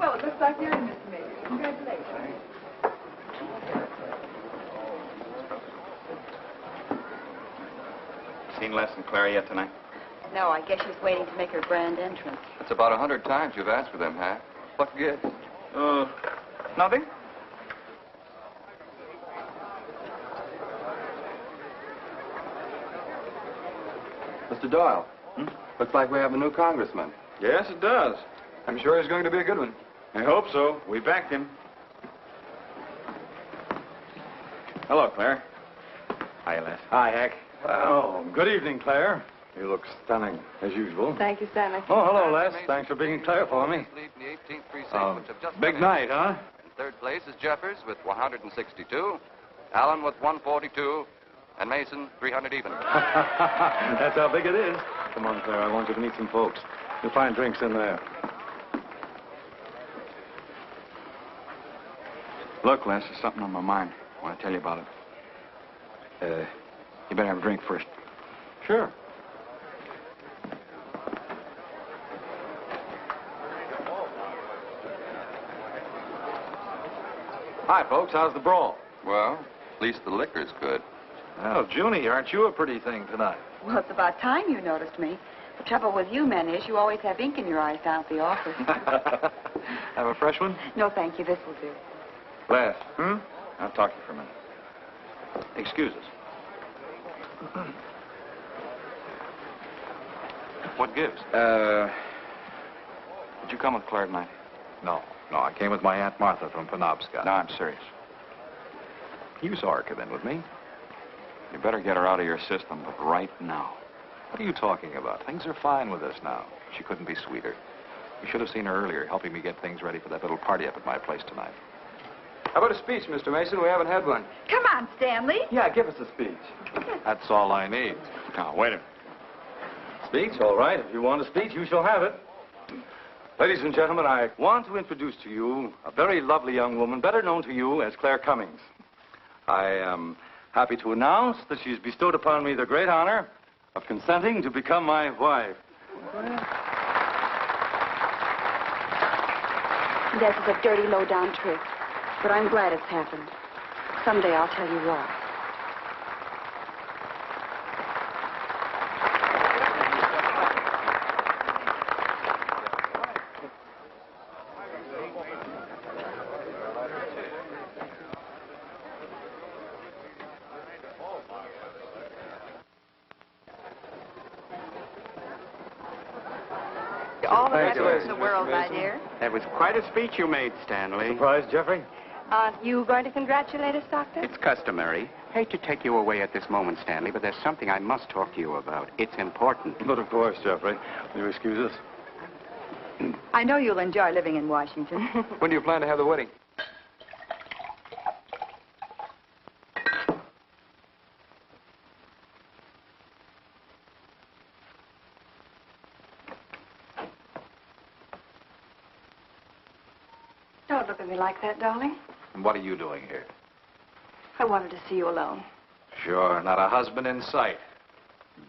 Well, it looks like you're in, Mr. Mason. Congratulations. Seen Les and Claire yet tonight? No, I guess she's waiting to make her grand entrance. It's about 100 times you've asked for them, Hack. What gives? Nothing? Mr. Doyle, looks like we have a new congressman. Yes, it does. I'm sure he's going to be a good one. I hope so. We backed him. Hello, Claire. Hi, Les. Hi, Hank. Oh, good evening, Claire. You look stunning, as usual. Thank you, Stanley. Oh, hello, Les. Thanks for being Claire for me. Big night, huh? In third place is Jeffers with 162, Allen with 142, and Mason 300 even. That's how big it is. Come on, Claire. I want you to meet some folks. You'll find drinks in there. Look, Les, there's something on my mind. I want to tell you about it. You better have a drink first. Sure. Hi, folks. How's the brawl? Well, at least the liquor's good. Well, Junie, aren't you a pretty thing tonight? Well, it's about time you noticed me. The trouble with you men is you always have ink in your eyes down at the office. Have a fresh one? No, thank you. This will do. Les. I'll talk to you for a minute. Excuse us. What gives? Did you come with Claire tonight? No, I came with my Aunt Martha from Penobscot. No, I'm serious. You saw her come in with me. You better get her out of your system, but right now. What are you talking about? Things are fine with us now. She couldn't be sweeter. You should have seen her earlier, helping me get things ready for that little party up at my place tonight. How about a speech, Mr. Mason? We haven't had one. Come on, Stanley. Yeah, give us a speech. That's all I need. Now, wait a minute. Speech, all right. If you want a speech, you shall have it. Ladies and gentlemen, I want to introduce to you a very lovely young woman, better known to you as Claire Cummings. I am happy to announce that she has bestowed upon me the great honor of consenting to become my wife. This is a dirty, low-down trick, but I'm glad it's happened. Someday I'll tell you why. All the rest in the world, my dear. That was quite a speech you made, Stanley. Surprised, Jeffrey? Aren't you going to congratulate us, Doctor? It's customary. Hate to take you away at this moment, Stanley, but there's something I must talk to you about. It's important. But of course, Jeffrey. Will you excuse us? I know you'll enjoy living in Washington. When do you plan to have the wedding? Don't look at me like that, darling. And what are you doing here? I wanted to see you alone. Sure, not a husband in sight.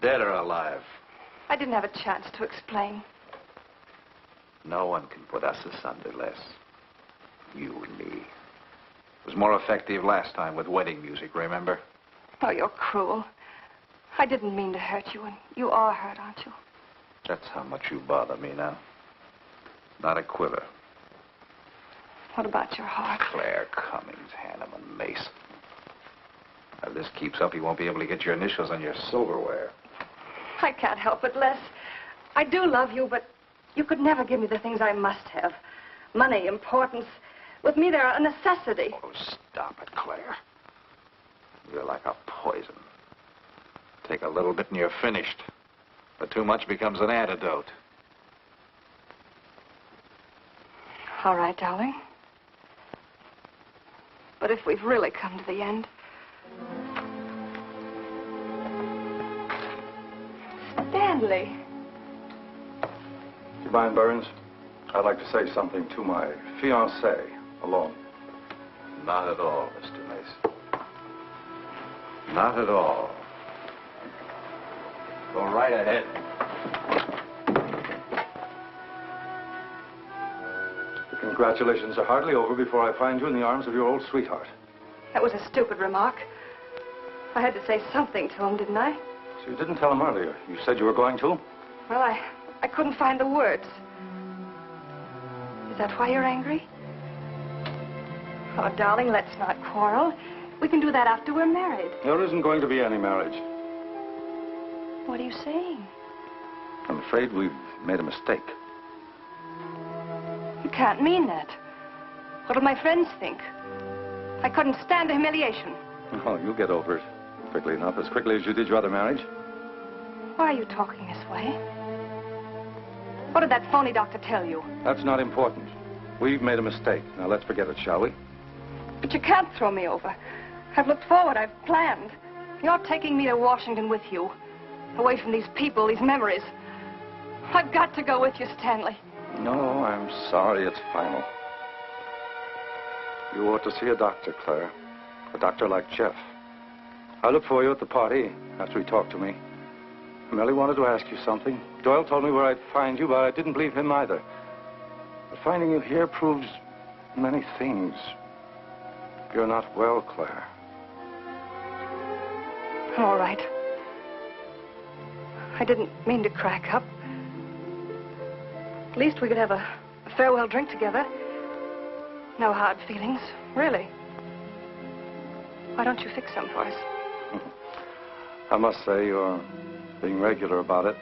Dead or alive. I didn't have a chance to explain. No one can put us asunder, Les. You and me. It was more effective last time with wedding music, remember? Oh, you're cruel. I didn't mean to hurt you, and you are hurt, aren't you? That's how much you bother me now. Not a quiver. What about your heart? Claire Cummings, Hanneman, Mason. If this keeps up, you won't be able to get your initials on your silverware. I can't help it, Les. I do love you, but you could never give me the things I must have. Money, importance. With me, they're a necessity. Oh, stop it, Claire. You're like a poison. Take a little bit and you're finished. But too much becomes an antidote. All right, darling. But if we've really come to the end... Stanley. Do you mind, Burns? I'd like to say something to my fiancée alone. Not at all, Mr. Mason. Not at all. Go right ahead. The congratulations are hardly over before I find you in the arms of your old sweetheart. That was a stupid remark. I had to say something to him, didn't I? So you didn't tell him earlier. You said you were going to? Well, I couldn't find the words. Is that why you're angry? Oh, darling, let's not quarrel. We can do that after we're married. There isn't going to be any marriage. What are you saying? I'm afraid we've made a mistake. You can't mean that. What'll my friends think? I couldn't stand the humiliation. Oh, you'll get over it quickly enough, as quickly as you did your other marriage. Why are you talking this way? What did that phony doctor tell you? That's not important. We've made a mistake. Now let's forget it, shall we? But you can't throw me over. I've looked forward. I've planned. You're taking me to Washington with you. Away from these people, these memories. I've got to go with you, Stanley. No, I'm sorry. It's final. You ought to see a doctor, Claire. A doctor like Jeff. I'll look for you at the party after he talked to me. I merely wanted to ask you something. Doyle told me where I'd find you, but I didn't believe him either. But finding you here proves many things. You're not well, Claire. All right. I didn't mean to crack up. At least we could have a farewell drink together. No hard feelings, really. Why don't you fix some for us? I must say you're being regular about it.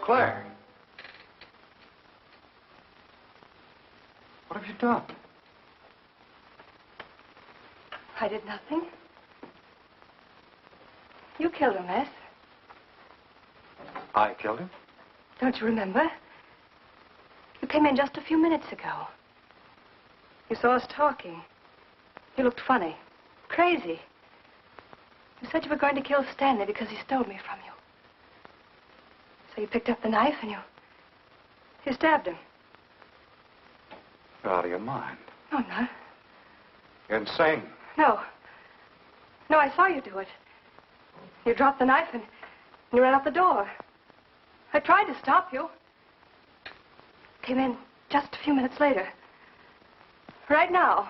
Claire. What have you done? I did nothing. You killed him, Les. I killed him? Don't you remember? You came in just a few minutes ago. You saw us talking. You looked funny. Crazy. You said you were going to kill Stanley because he stole me from you. So you picked up the knife and you stabbed him. You're out of your mind. No, I'm not. You're insane. No. No, I saw you do it. You dropped the knife and you ran out the door. I tried to stop you. Came in just a few minutes later. Right now.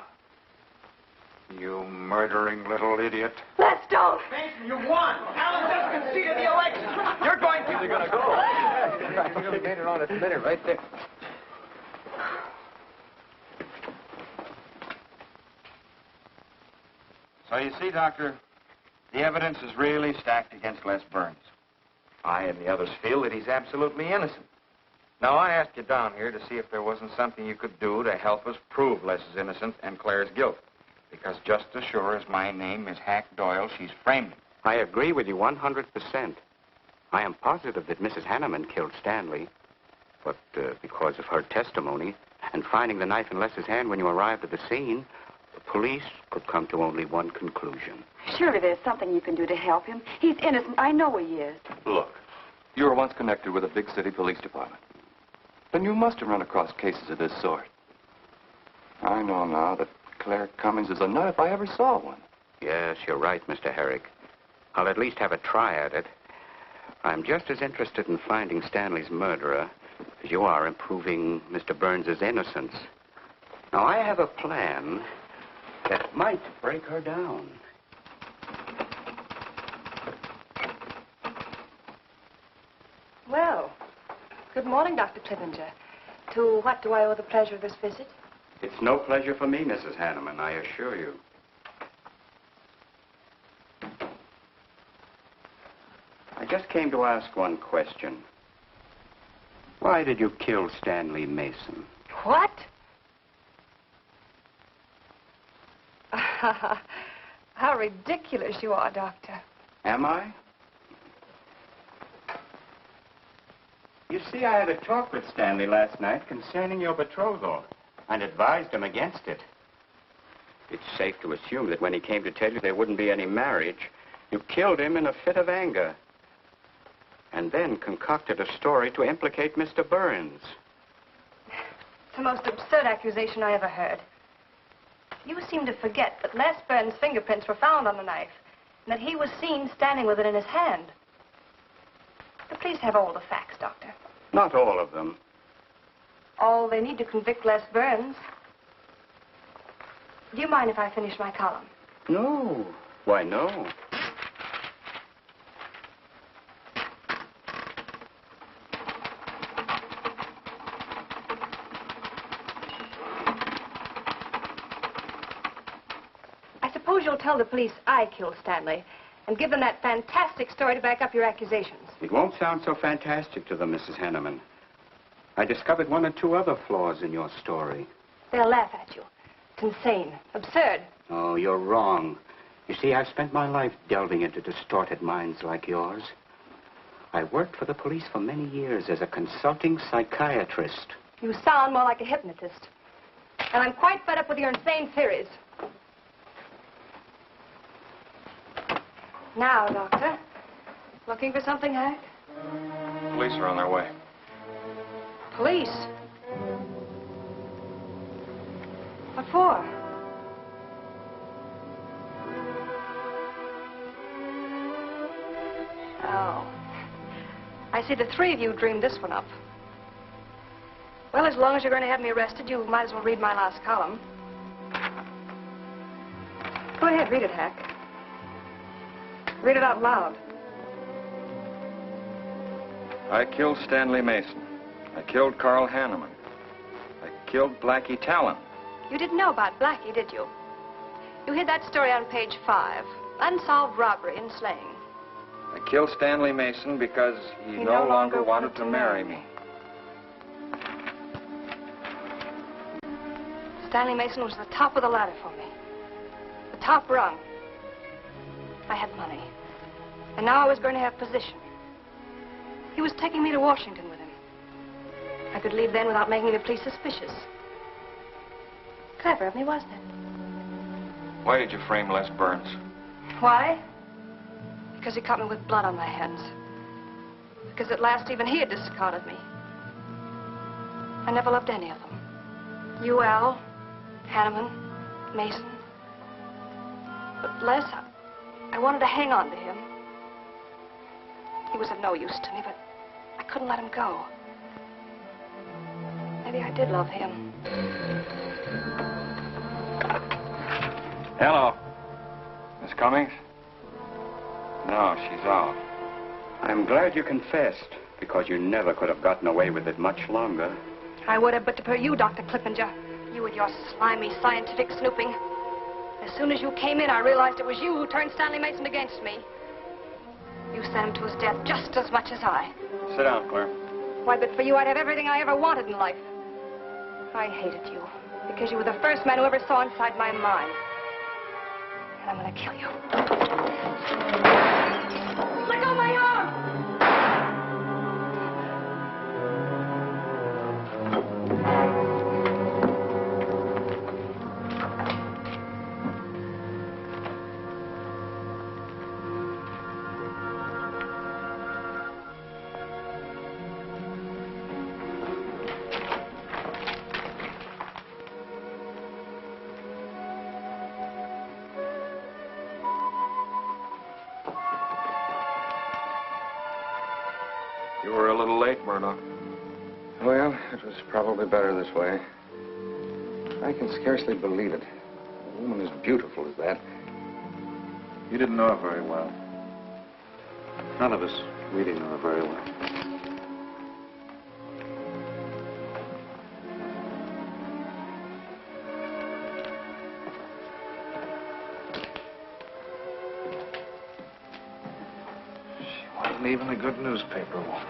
You murdering little idiot. Les, don't. Mason, you won. Alan just conceded the election. You're going to... You're going to go. You made it on its minute right there. So you see, Doctor, the evidence is really stacked against Les Burns. I and the others feel that he's absolutely innocent. Now, I asked you down here to see if there wasn't something you could do to help us prove Les's innocence and Claire's guilt. Because just as sure as my name is Hack Doyle, she's framed him. I agree with you 100%. I am positive that Mrs. Hanneman killed Stanley. But because of her testimony and finding the knife in Les's hand when you arrived at the scene, the police could come to only one conclusion. Surely there's something you can do to help him. He's innocent. I know he is. Look, you were once connected with a big city police department. Then you must have run across cases of this sort. I know now that Claire Cummings is a nut if I ever saw one. Yes, you're right, Mr. Herrick. I'll at least have a try at it. I'm just as interested in finding Stanley's murderer as you are in proving Mr. Burns' innocence. Now, I have a plan that might break her down. Well, good morning, Dr. Clippinger. To what do I owe the pleasure of this visit? It's no pleasure for me, Mrs. Hanneman, I assure you. I just came to ask one question. Why did you kill Stanley Mason? What? How ridiculous you are, Doctor. Am I? You see, I had a talk with Stanley last night concerning your betrothal and advised him against it. It's safe to assume that when he came to tell you there wouldn't be any marriage, you killed him in a fit of anger and then concocted a story to implicate Mr. Burns. It's the most absurd accusation I ever heard. You seem to forget that Les Burns' fingerprints were found on the knife and that he was seen standing with it in his hand. But please have all the facts, Doctor. Not all of them. All they need to convict Les Burns. Do you mind if I finish my column? No. Why, no. I suppose you'll tell the police I killed Stanley and give them that fantastic story to back up your accusations. It won't sound so fantastic to them, Mrs. Hanneman. I discovered one or two other flaws in your story. They'll laugh at you. It's insane, absurd. Oh, you're wrong. You see, I've spent my life delving into distorted minds like yours. I worked for the police for many years as a consulting psychiatrist. You sound more like a hypnotist. And I'm quite fed up with your insane theories. Now, Doctor, looking for something, Hank? Police are on their way. Police? What for? Oh. I see the three of you dreamed this one up. Well, as long as you're going to have me arrested, you might as well read my last column. Go ahead, read it, Hack. Read it out loud. I killed Stanley Mason. I killed Carl Hanneman. I killed Blackie Talon. You didn't know about Blackie, did you? You hid that story on page 5. Unsolved robbery and slaying. I killed Stanley Mason because he no longer wanted to marry me. Stanley Mason was the top of the ladder for me. The top rung. I had money. And now I was going to have position. He was taking me to Washington with him. I could leave then without making the police suspicious. Clever of me, wasn't it? Why did you frame Les Burns? Why? Because he caught me with blood on my hands. Because at last even he had discarded me. I never loved any of them. You, Al, Hanneman, Mason. But Les, I wanted to hang on to him. was of no use to me, but I couldn't let him go. Maybe I did love him. Hello. Miss Cummings? No, she's off. I'm glad you confessed, because you never could have gotten away with it much longer. I would have, but to you, Dr. Clippinger. You with your slimy scientific snooping. As soon as you came in, I realized it was you who turned Stanley Mason against me. You sent him to his death just as much as I. Sit down, Claire. Why, but for you, I'd have everything I ever wanted in life. I hated you because you were the first man who ever saw inside my mind. And I'm going to kill you. Let go my arm! You were a little late, Murdoch. Well, it was probably better this way. I can scarcely believe it. A woman as beautiful as that. You didn't know her very well. None of us really know her very well. She wasn't even a good newspaper woman.